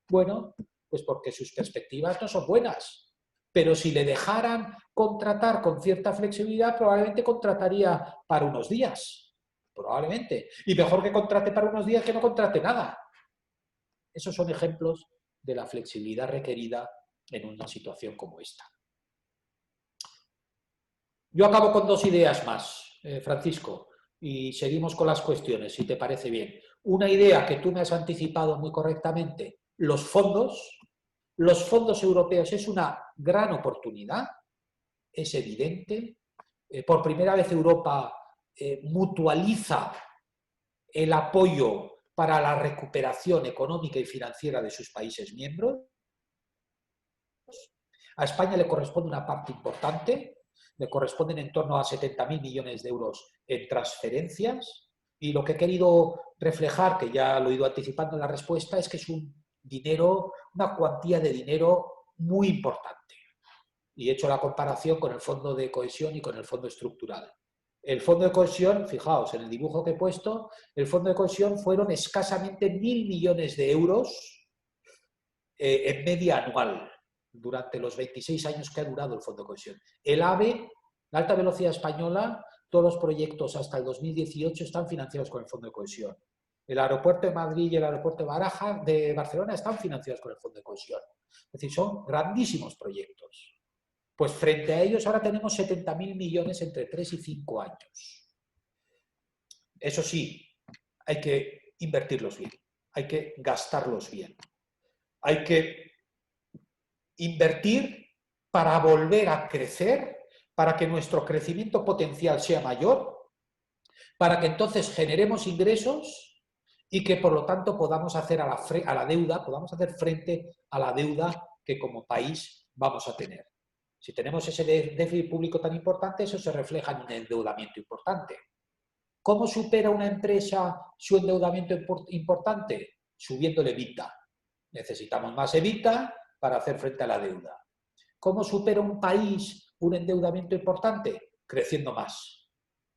Bueno, pues porque sus perspectivas no son buenas. Pero si le dejaran contratar con cierta flexibilidad, probablemente contrataría para unos días. Probablemente. Y mejor que contrate para unos días que no contrate nada. Esos son ejemplos de la flexibilidad requerida en una situación como esta. Yo acabo con 2 ideas más, Francisco, y seguimos con las cuestiones, si te parece bien. Una idea que tú me has anticipado muy correctamente, los fondos europeos es una gran oportunidad, es evidente. Por primera vez Europa mutualiza el apoyo para la recuperación económica y financiera de sus países miembros. A España le corresponde una parte importante, le corresponden en torno a 70.000 millones de euros en transferencias, y lo que he querido reflejar, que ya lo he ido anticipando en la respuesta, es que es una cuantía de dinero muy importante. Y he hecho la comparación con el Fondo de Cohesión y con el Fondo Estructural. El Fondo de Cohesión, fijaos, en el dibujo que he puesto, el Fondo de Cohesión fueron escasamente 1.000 millones de euros en media anual, durante los 26 años que ha durado el Fondo de Cohesión. El AVE, la alta velocidad española, todos los proyectos hasta el 2018 están financiados con el Fondo de Cohesión. El aeropuerto de Madrid y el aeropuerto de Barcelona están financiados con el Fondo de Cohesión. Es decir, son grandísimos proyectos. Pues frente a ellos ahora tenemos 70.000 millones entre 3 y 5 años. Eso sí, hay que invertirlos bien, hay que gastarlos bien. Hay que invertir para volver a crecer, para que nuestro crecimiento potencial sea mayor, para que entonces generemos ingresos y que por lo tanto podamos hacer podamos hacer frente a la deuda que como país vamos a tener. Si tenemos ese déficit público tan importante, eso se refleja en un endeudamiento importante. ¿Cómo supera una empresa su endeudamiento importante? Subiendo el EBITDA. Necesitamos más EBITDA para hacer frente a la deuda. ¿Cómo supera un país un endeudamiento importante? Creciendo más.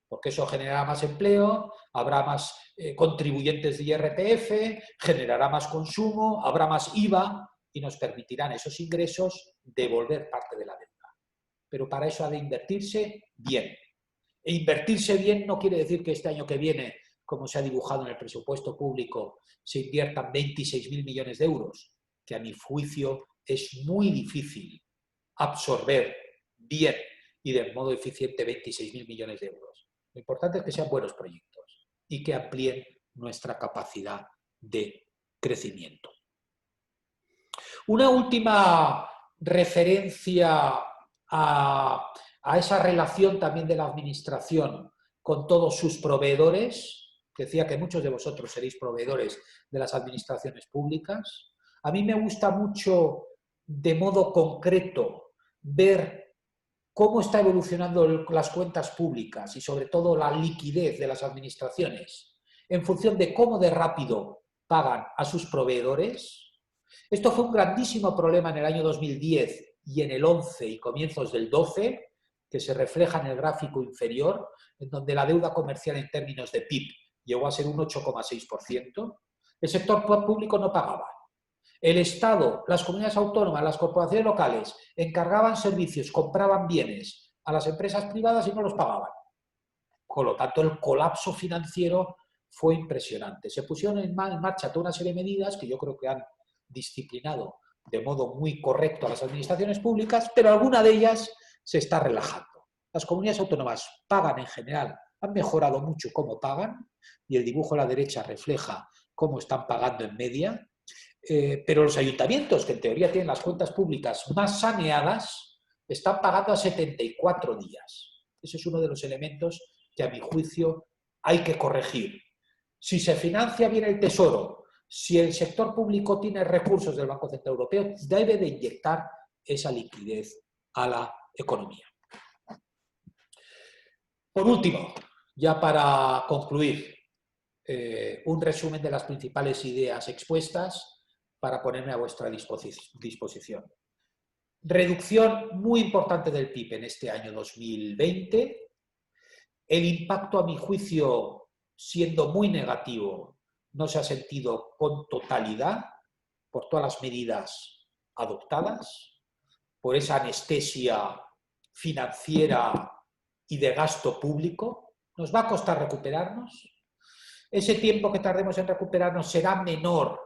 Porque eso generará más empleo, habrá más contribuyentes de IRPF, generará más consumo, habrá más IVA y nos permitirán esos ingresos devolver parte de la deuda. Pero para eso ha de invertirse bien. E invertirse bien no quiere decir que este año que viene, como se ha dibujado en el presupuesto público, se inviertan 26.000 millones de euros, que a mi juicio es muy difícil absorber bien y de modo eficiente 26.000 millones de euros. Lo importante es que sean buenos proyectos y que amplíen nuestra capacidad de crecimiento. Una última referencia a esa relación también de la administración con todos sus proveedores, que decía que muchos de vosotros seréis proveedores de las administraciones públicas. A mí me gusta mucho, de modo concreto, ver cómo está evolucionando las cuentas públicas y sobre todo la liquidez de las administraciones en función de cómo de rápido pagan a sus proveedores. Esto fue un grandísimo problema en el año 2010 y en el 11 y comienzos del 12, que se refleja en el gráfico inferior, en donde la deuda comercial en términos de PIB llegó a ser un 8,6%. El sector público no pagaba. El Estado, las comunidades autónomas, las corporaciones locales encargaban servicios, compraban bienes a las empresas privadas y no los pagaban. Con lo tanto, el colapso financiero fue impresionante. Se pusieron en marcha toda una serie de medidas que yo creo que han disciplinado de modo muy correcto a las administraciones públicas, pero alguna de ellas se está relajando. Las comunidades autónomas pagan en general, han mejorado mucho cómo pagan, y el dibujo a la derecha refleja cómo están pagando en media, pero los ayuntamientos, que en teoría tienen las cuentas públicas más saneadas, están pagando a 74 días. Ese es uno de los elementos que a mi juicio hay que corregir. Si se financia bien el Tesoro, si el sector público tiene recursos del Banco Central Europeo, debe de inyectar esa liquidez a la economía. Por último, ya para concluir, un resumen de las principales ideas expuestas para ponerme a vuestra disposición. Reducción muy importante del PIB en este año 2020. El impacto, a mi juicio, siendo muy negativo, no se ha sentido con totalidad por todas las medidas adoptadas, por esa anestesia financiera y de gasto público. Nos va a costar recuperarnos. Ese tiempo que tardemos en recuperarnos será menor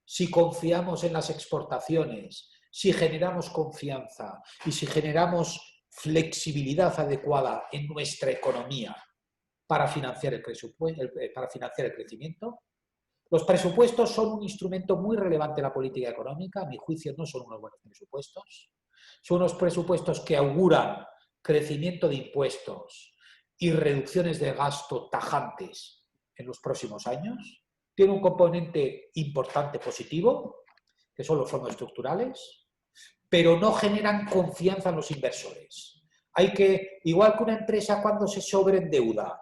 si confiamos en las exportaciones, si generamos confianza y si generamos flexibilidad adecuada en nuestra economía para financiar el crecimiento. Los presupuestos son un instrumento muy relevante en la política económica. A mi juicio no son unos buenos presupuestos. Son unos presupuestos que auguran crecimiento de impuestos y reducciones de gasto tajantes en los próximos años. Tiene un componente importante positivo, que son los fondos estructurales, pero no generan confianza en los inversores. Igual que una empresa cuando se sobreendeuda,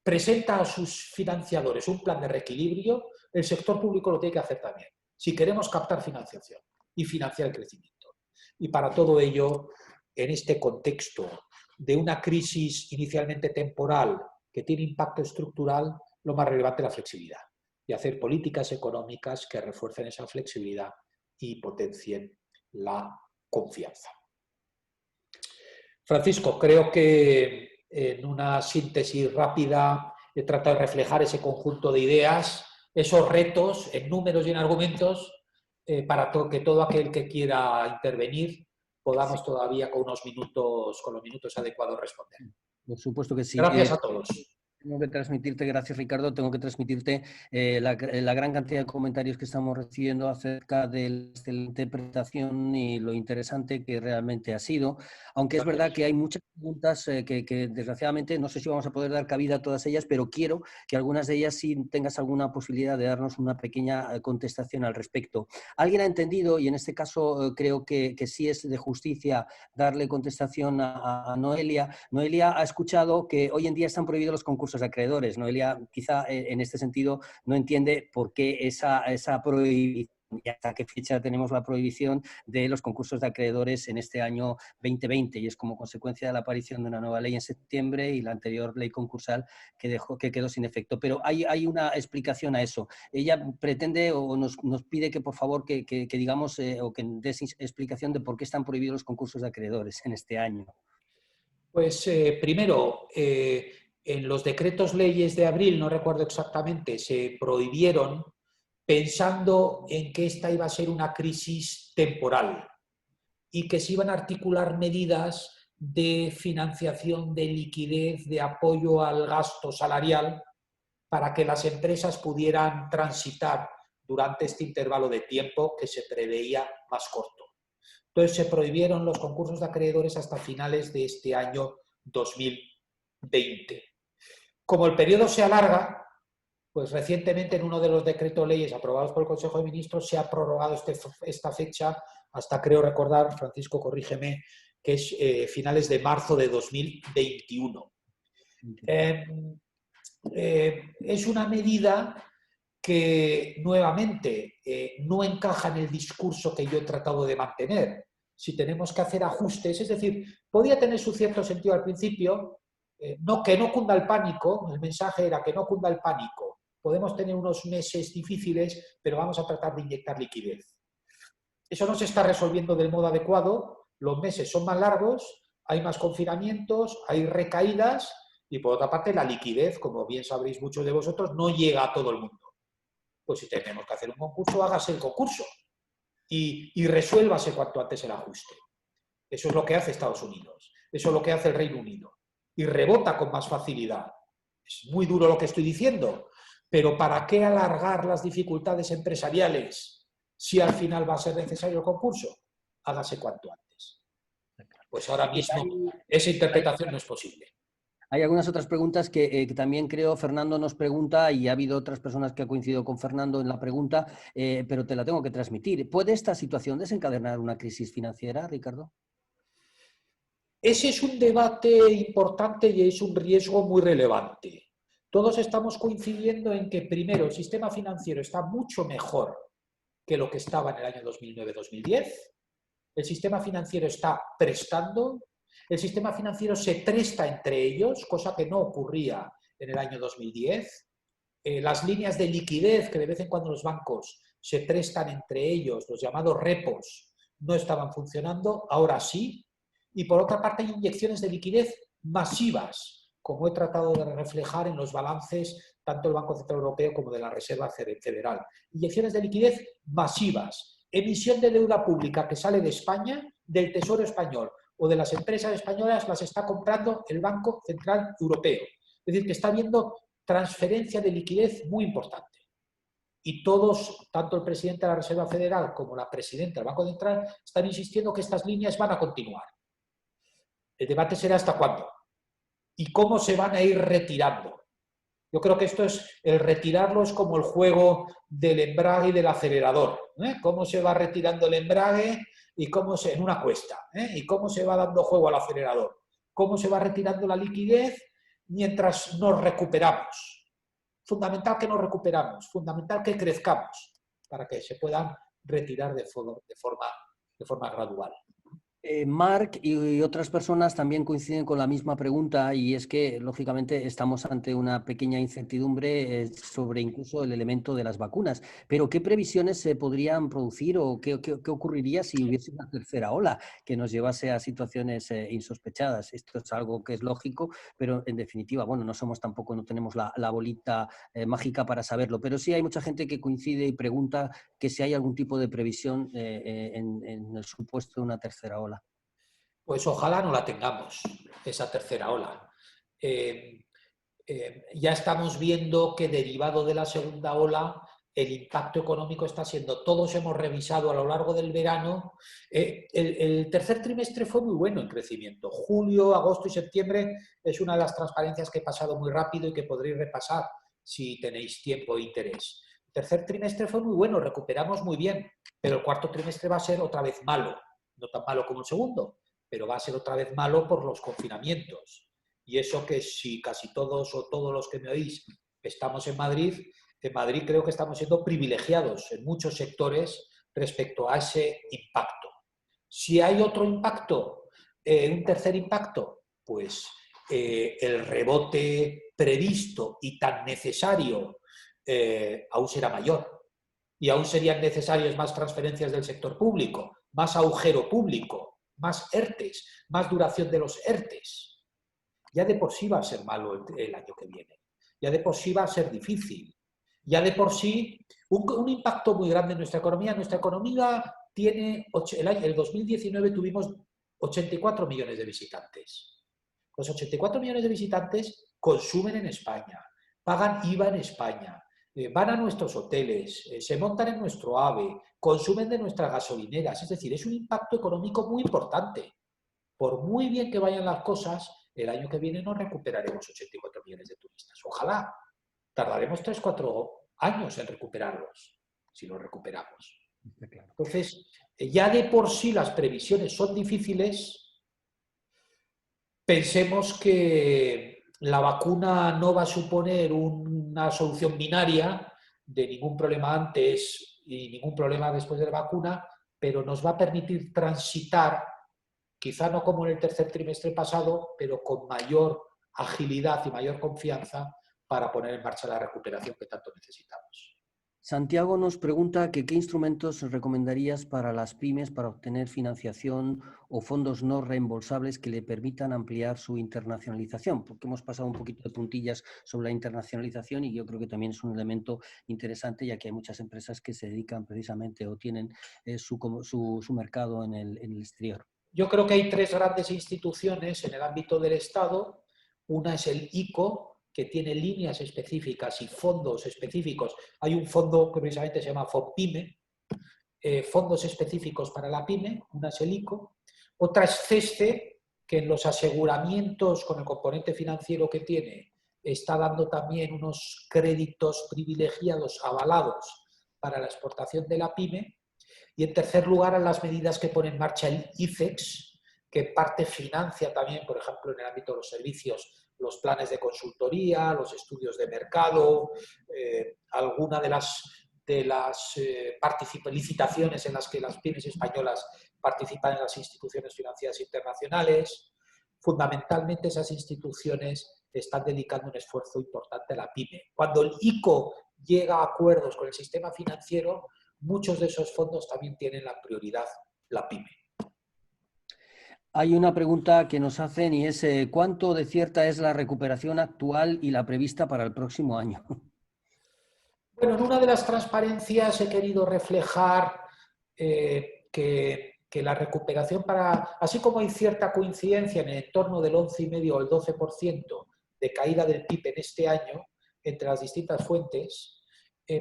presenta a sus financiadores un plan de reequilibrio, el sector público lo tiene que hacer también, si queremos captar financiación y financiar el crecimiento. Y para todo ello, en este contexto de una crisis inicialmente temporal que tiene impacto estructural, lo más relevante es la flexibilidad y hacer políticas económicas que refuercen esa flexibilidad y potencien la confianza. Francisco, creo que en una síntesis rápida he tratado de reflejar ese conjunto de ideas, esos retos en números y en argumentos, para que todo aquel que quiera intervenir podamos todavía con los minutos adecuados responder. Por supuesto que sí. Gracias a todos. Tengo que transmitirte, gracias Ricardo, tengo que transmitirte la gran cantidad de comentarios que estamos recibiendo acerca de la excelente presentación y lo interesante que realmente ha sido, aunque es verdad Gracias. que hay muchas preguntas que desgraciadamente no sé si vamos a poder dar cabida a todas ellas, pero quiero que algunas de ellas sí tengas alguna posibilidad de darnos una pequeña contestación al respecto. ¿Alguien ha entendido, y en este caso creo que sí es de justicia darle contestación a Noelia? Noelia ha escuchado que hoy en día están prohibidos los concursos de acreedores. Noelia quizá en este sentido no entiende por qué esa prohibición y hasta qué fecha tenemos la prohibición de los concursos de acreedores en este año 2020, y es como consecuencia de la aparición de una nueva ley en septiembre y la anterior ley concursal que quedó sin efecto. Pero hay una explicación a eso. Ella pretende o nos pide que por favor que digamos o que des explicación de por qué están prohibidos los concursos de acreedores en este año. Pues primero, en los decretos leyes de abril, no recuerdo exactamente, se prohibieron pensando en que esta iba a ser una crisis temporal y que se iban a articular medidas de financiación, de liquidez, de apoyo al gasto salarial para que las empresas pudieran transitar durante este intervalo de tiempo que se preveía más corto. Entonces se prohibieron los concursos de acreedores hasta finales de este año 2020. Como el periodo se alarga, pues recientemente en uno de los decretos leyes aprobados por el Consejo de Ministros se ha prorrogado esta fecha hasta, creo recordar, Francisco, corrígeme, que es finales de marzo de 2021. Es una medida que nuevamente no encaja en el discurso que yo he tratado de mantener. Si tenemos que hacer ajustes, es decir, podía tener su cierto sentido al principio, que no cunda el pánico, el mensaje era que no cunda el pánico, podemos tener unos meses difíciles, pero vamos a tratar de inyectar liquidez. Eso no se está resolviendo del modo adecuado, los meses son más largos, hay más confinamientos, hay recaídas y por otra parte la liquidez, como bien sabréis muchos de vosotros, no llega a todo el mundo. Pues si tenemos que hacer un concurso, hágase el concurso y resuélvase cuanto antes el ajuste. Eso es lo que hace Estados Unidos, eso es lo que hace el Reino Unido y rebota con más facilidad. Es muy duro lo que estoy diciendo, pero ¿para qué alargar las dificultades empresariales si al final va a ser necesario el concurso? Hágase cuanto antes. Pues ahora mismo esa interpretación no es posible. Hay algunas otras preguntas que también creo Fernando nos pregunta, y ha habido otras personas que han coincidido con Fernando en la pregunta, pero te la tengo que transmitir. ¿Puede esta situación desencadenar una crisis financiera, Ricardo? Ese es un debate importante y es un riesgo muy relevante. Todos estamos coincidiendo en que, primero, el sistema financiero está mucho mejor que lo que estaba en el año 2009-2010. El sistema financiero está prestando, el sistema financiero se presta entre ellos, cosa que no ocurría en el año 2010. Las líneas de liquidez que de vez en cuando los bancos se prestan entre ellos, los llamados repos, no estaban funcionando, ahora sí. Y por otra parte hay inyecciones de liquidez masivas, como he tratado de reflejar en los balances tanto del Banco Central Europeo como de la Reserva Federal. Inyecciones de liquidez masivas, emisión de deuda pública que sale de España, del Tesoro español o de las empresas españolas, las está comprando el Banco Central Europeo. Es decir, que está habiendo transferencia de liquidez muy importante. Y todos, tanto el presidente de la Reserva Federal como la presidenta del Banco Central, están insistiendo que estas líneas van a continuar. El debate será hasta cuándo y cómo se van a ir retirando. Yo creo que esto es, el retirarlo es como el juego del embrague y del acelerador. Cómo se va retirando el embrague y cómo se, en una cuesta, y cómo se va dando juego al acelerador. Cómo se va retirando la liquidez mientras nos recuperamos. Fundamental que nos recuperamos, fundamental que crezcamos para que se puedan retirar de forma gradual. Marc y otras personas también coinciden con la misma pregunta, y es que, lógicamente, estamos ante una pequeña incertidumbre sobre incluso el elemento de las vacunas. Pero, ¿qué previsiones se podrían producir o qué ocurriría si hubiese una tercera ola que nos llevase a situaciones insospechadas? Esto es algo que es lógico, pero en definitiva, bueno, no tenemos la bolita mágica para saberlo. Pero sí hay mucha gente que coincide y pregunta que si hay algún tipo de previsión en el supuesto de una tercera ola. Pues ojalá no la tengamos, esa tercera ola. ya estamos viendo que derivado de la segunda ola, el impacto económico está siendo, todos hemos revisado a lo largo del verano, el tercer trimestre fue muy bueno en crecimiento. Julio, agosto y septiembre es una de las transparencias que he pasado muy rápido y que podréis repasar si tenéis tiempo e interés. El tercer trimestre fue muy bueno, recuperamos muy bien, pero el cuarto trimestre va a ser otra vez malo. No tan malo como el segundo, pero va a ser otra vez malo por los confinamientos. Y eso que si casi todos o todos los que me oís estamos en Madrid creo que estamos siendo privilegiados en muchos sectores respecto a ese impacto. Si hay otro impacto, un tercer impacto, pues el rebote previsto y tan necesario aún será mayor. Y aún serían necesarias más transferencias del sector público, más agujero público, más ERTES, más duración de los ERTES. Ya de por sí va a ser malo el año que viene. Ya de por sí va a ser difícil. Ya de por sí un impacto muy grande en nuestra economía. Nuestra economía tiene, el 2019 tuvimos 84 millones de visitantes. Los 84 millones de visitantes consumen en España, pagan IVA en España, van a nuestros hoteles, se montan en nuestro AVE, consumen de nuestras gasolineras. Es decir, es un impacto económico muy importante. Por muy bien que vayan las cosas, el año que viene no recuperaremos 84 millones de turistas. Ojalá. Tardaremos 3-4 años en recuperarlos, si los recuperamos. Entonces, ya de por sí las previsiones son difíciles. Pensemos que la vacuna no va a suponer una solución binaria de ningún problema antes y ningún problema después de la vacuna, pero nos va a permitir transitar, quizá no como en el tercer trimestre pasado, pero con mayor agilidad y mayor confianza para poner en marcha la recuperación que tanto necesitamos. Santiago nos pregunta que qué instrumentos recomendarías para las pymes para obtener financiación o fondos no reembolsables que le permitan ampliar su internacionalización, porque hemos pasado un poquito de puntillas sobre la internacionalización y yo creo que también es un elemento interesante, ya que hay muchas empresas que se dedican precisamente o tienen su mercado en el exterior. Yo creo que hay tres grandes instituciones en el ámbito del Estado. Una es el ICO, que tiene líneas específicas y fondos específicos. Hay un fondo que precisamente se llama FOPYME, fondos específicos para la pyme, una es el ICO. Otra es CESCE, que en los aseguramientos con el componente financiero que tiene está dando también unos créditos privilegiados avalados para la exportación de la pyme. Y en tercer lugar, a las medidas que pone en marcha el ICEX, que en parte financia también, por ejemplo, en el ámbito de los servicios, los planes de consultoría, los estudios de mercado, alguna de las licitaciones en las que las pymes españolas participan en las instituciones financieras internacionales. Fundamentalmente esas instituciones están dedicando un esfuerzo importante a la pyme. Cuando el ICO llega a acuerdos con el sistema financiero, muchos de esos fondos también tienen la prioridad la pyme. Hay una pregunta que nos hacen y es ¿cuánto de cierta es la recuperación actual y la prevista para el próximo año? Bueno, en una de las transparencias he querido reflejar que la recuperación así como hay cierta coincidencia en el entorno del 11,5 o el 12% de caída del PIB en este año entre las distintas fuentes,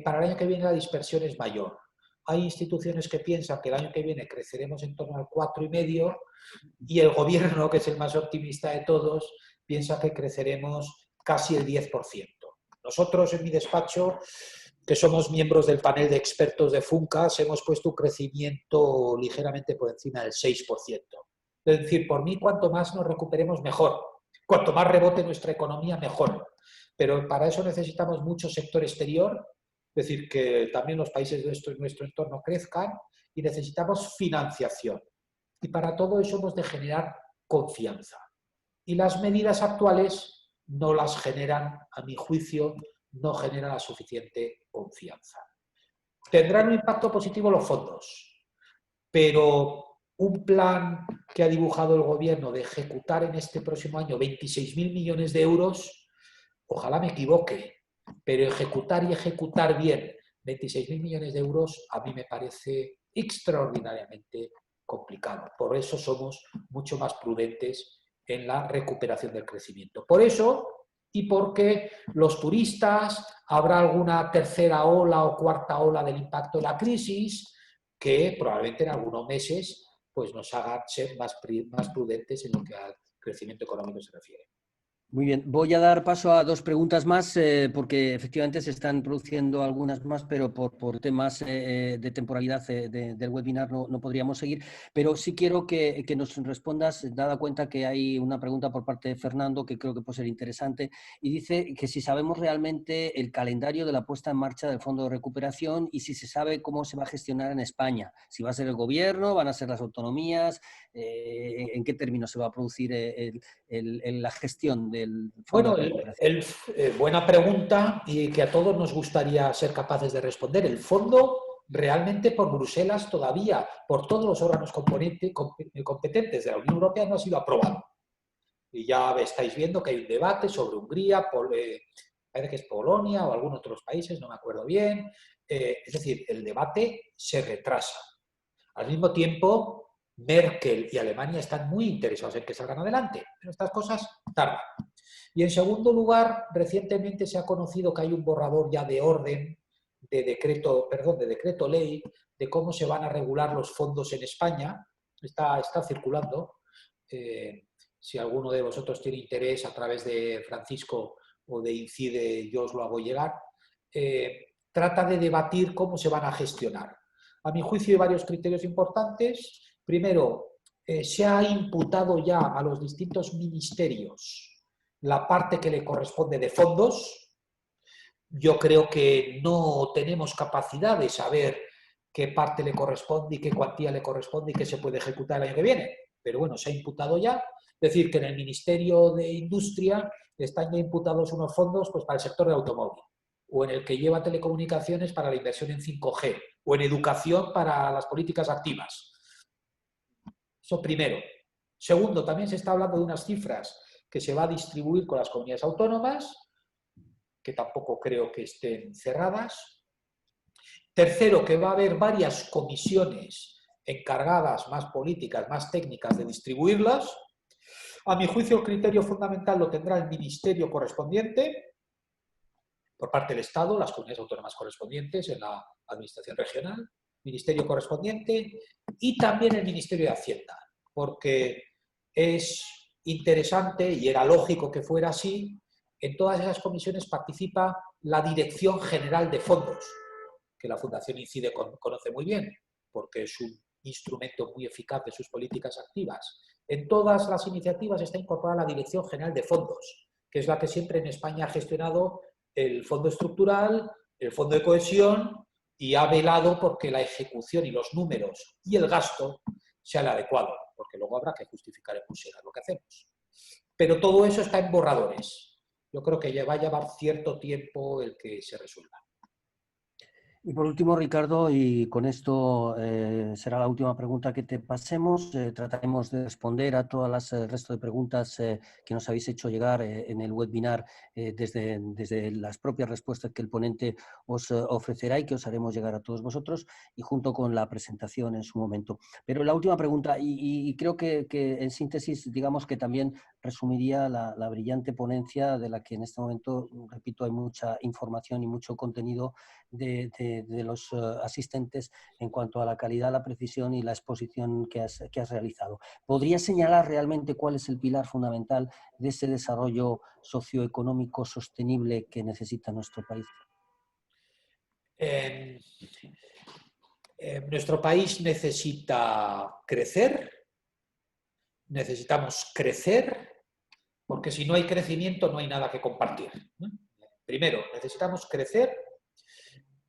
para el año que viene la dispersión es mayor. Hay instituciones que piensan que el año que viene creceremos en torno al 4,5 y el gobierno, que es el más optimista de todos, piensa que creceremos casi el 10%. Nosotros en mi despacho, que somos miembros del panel de expertos de FUNCAS, hemos puesto un crecimiento ligeramente por encima del 6%. Es decir, por mí, cuanto más nos recuperemos, mejor. Cuanto más rebote nuestra economía, mejor. Pero para eso necesitamos mucho sector exterior, es decir, que también los países de nuestro entorno crezcan, y necesitamos financiación. Y para todo eso hemos de generar confianza. Y las medidas actuales no las generan, a mi juicio, no generan la suficiente confianza. Tendrán un impacto positivo los fondos, pero un plan que ha dibujado el gobierno de ejecutar en este próximo año 26.000 millones de euros, ojalá me equivoque, pero ejecutar y ejecutar bien 26.000 millones de euros a mí me parece extraordinariamente complicado. Por eso somos mucho más prudentes en la recuperación del crecimiento. Por eso y porque los turistas, habrá alguna tercera ola o cuarta ola del impacto de la crisis que probablemente en algunos meses pues, nos haga ser más prudentes en lo que al crecimiento económico se refiere. Muy bien, voy a dar paso a dos preguntas más porque efectivamente se están produciendo algunas más, pero por temas de temporalidad del webinar no podríamos seguir. Pero sí quiero que nos respondas, dada cuenta que hay una pregunta por parte de Fernando que creo que puede ser interesante, y dice que si sabemos realmente el calendario de la puesta en marcha del Fondo de Recuperación y si se sabe cómo se va a gestionar en España, si va a ser el gobierno, van a ser las autonomías, en qué términos se va a producir la gestión del Fondo Bueno, de Recuperación. buena pregunta y que a todos nos gustaría ser capaces de responder. El fondo realmente por Bruselas todavía, por todos los órganos competentes de la Unión Europea, no ha sido aprobado. Y ya estáis viendo que hay un debate sobre Hungría, parece que es Polonia o algunos otros países, no me acuerdo bien. Es decir, el debate se retrasa. Al mismo tiempo, Merkel y Alemania están muy interesados en que salgan adelante, pero estas cosas tardan. Y en segundo lugar, recientemente se ha conocido que hay un borrador ya de orden, de decreto ley, de cómo se van a regular los fondos en España. Está circulando. Si alguno de vosotros tiene interés a través de Francisco o de Incide, yo os lo hago llegar. Trata de debatir cómo se van a gestionar. A mi juicio hay varios criterios importantes. Primero, se ha imputado ya a los distintos ministerios la parte que le corresponde de fondos. Yo creo que no tenemos capacidad de saber qué parte le corresponde y qué cuantía le corresponde y qué se puede ejecutar el año que viene. Pero bueno, se ha imputado ya. Es decir, que en el Ministerio de Industria están ya imputados unos fondos pues, para el sector del automóvil, o en el que lleva telecomunicaciones para la inversión en 5G, o en educación para las políticas activas. Eso primero. Segundo, también se está hablando de unas cifras que se va a distribuir con las comunidades autónomas, que tampoco creo que estén cerradas. Tercero, que va a haber varias comisiones encargadas, más políticas, más técnicas, de distribuirlas. A mi juicio, el criterio fundamental lo tendrá el ministerio correspondiente, por parte del Estado, las comunidades autónomas correspondientes en la administración regional, ministerio correspondiente y también el Ministerio de Hacienda, porque es interesante y era lógico que fuera así. En todas esas comisiones participa la Dirección General de Fondos, que la Fundación Incide conoce muy bien, porque es un instrumento muy eficaz de sus políticas activas. En todas las iniciativas está incorporada la Dirección General de Fondos, que es la que siempre en España ha gestionado el Fondo Estructural, el Fondo de Cohesión, y ha velado porque la ejecución y los números y el gasto sea el adecuado, porque luego habrá que justificar en Bruselas lo que hacemos. Pero todo eso está en borradores. Yo creo que ya va a llevar cierto tiempo el que se resuelva. Y por último, Ricardo, y con esto será la última pregunta que te pasemos, trataremos de responder a todas las resto de preguntas que nos habéis hecho llegar en el webinar desde las propias respuestas que el ponente os ofrecerá y que os haremos llegar a todos vosotros y junto con la presentación en su momento. Pero la última pregunta, y creo que en síntesis, digamos que también resumiría la brillante ponencia de la que en este momento, repito, hay mucha información y mucho contenido de los asistentes en cuanto a la calidad, la precisión y la exposición que has realizado. ¿Podrías señalar realmente cuál es el pilar fundamental de ese desarrollo socioeconómico sostenible que necesita nuestro país? Nuestro país necesita crecer, necesitamos crecer, porque si no hay crecimiento no hay nada que compartir. Primero, necesitamos crecer.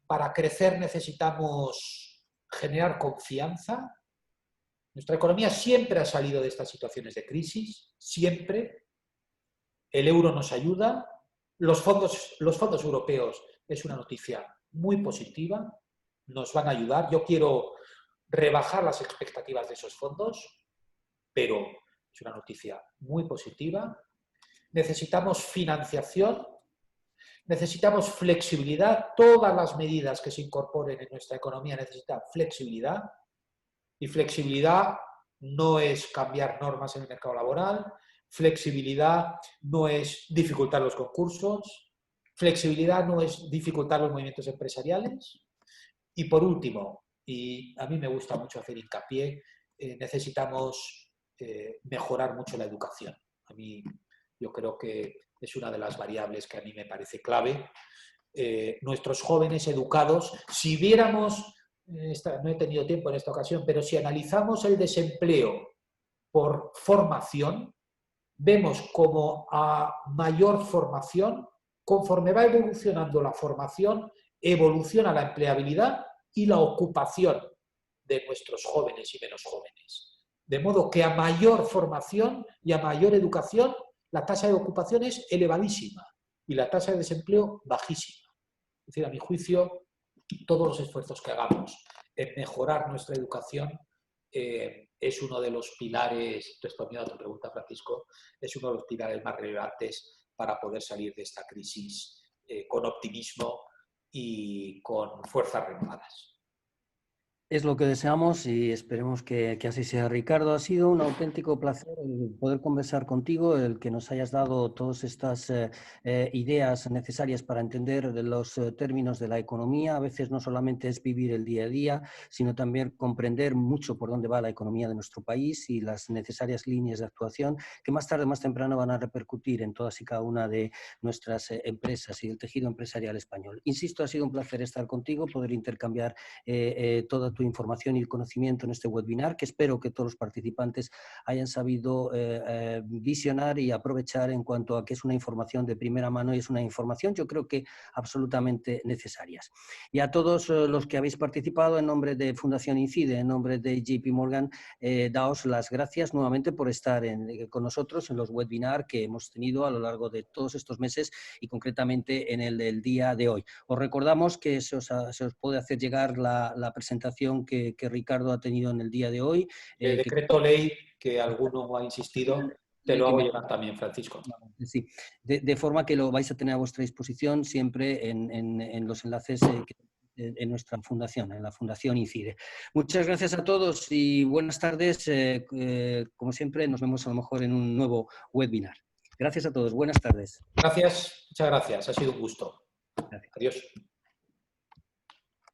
Para crecer necesitamos generar confianza. Nuestra economía siempre ha salido de estas situaciones de crisis, siempre. El euro nos ayuda. Los fondos europeos es una noticia muy positiva, nos van a ayudar. Yo quiero rebajar las expectativas de esos fondos, pero es una noticia muy positiva. Necesitamos financiación. Necesitamos flexibilidad. Todas las medidas que se incorporen en nuestra economía necesitan flexibilidad. Y flexibilidad no es cambiar normas en el mercado laboral. flexibilidad no es dificultar los concursos, flexibilidad no es dificultar los movimientos empresariales. Y por último, y a mí me gusta mucho hacer hincapié, necesitamos mejorar mucho la educación. Yo creo que es una de las variables que a mí me parece clave. Nuestros jóvenes educados, si viéramos, no he tenido tiempo en esta ocasión, pero si analizamos el desempleo por formación, vemos como a mayor formación, conforme va evolucionando la formación, evoluciona la empleabilidad y la ocupación de nuestros jóvenes y menos jóvenes. De modo que a mayor formación y a mayor educación, la tasa de ocupación es elevadísima y la tasa de desempleo bajísima. Es decir, a mi juicio, todos los esfuerzos que hagamos en mejorar nuestra educación es uno de los pilares, respondiendo a tu pregunta, Francisco, es uno de los pilares más relevantes para poder salir de esta crisis con optimismo y con fuerzas renovadas. Es lo que deseamos y esperemos que así sea. Ricardo, ha sido un auténtico placer el poder conversar contigo, el que nos hayas dado todas estas ideas necesarias para entender los términos de la economía. A veces no solamente es vivir el día a día, sino también comprender mucho por dónde va la economía de nuestro país y las necesarias líneas de actuación que más tarde o más temprano van a repercutir en todas y cada una de nuestras empresas y el tejido empresarial español. Insisto, ha sido un placer estar contigo, poder intercambiar toda tu información y conocimiento en este webinar, que espero que todos los participantes hayan sabido visionar y aprovechar en cuanto a que es una información de primera mano y es una información, yo creo que absolutamente necesarias. Y a todos los que habéis participado, en nombre de Fundación Incide, en nombre de JP Morgan, daos las gracias nuevamente por estar con nosotros en los webinars que hemos tenido a lo largo de todos estos meses y concretamente en el del día de hoy. Os recordamos que se os puede hacer llegar la presentación que Ricardo ha tenido en el día de hoy. El decreto ley, que alguno ha insistido, te lo hago llegar también, Francisco. Sí, de forma que lo vais a tener a vuestra disposición siempre en los enlaces en nuestra fundación, en la Fundación Incide. Muchas gracias a todos y buenas tardes. Como siempre, nos vemos a lo mejor en un nuevo webinar. Gracias a todos. Buenas tardes. Gracias, muchas gracias. Ha sido un gusto. Gracias. Adiós.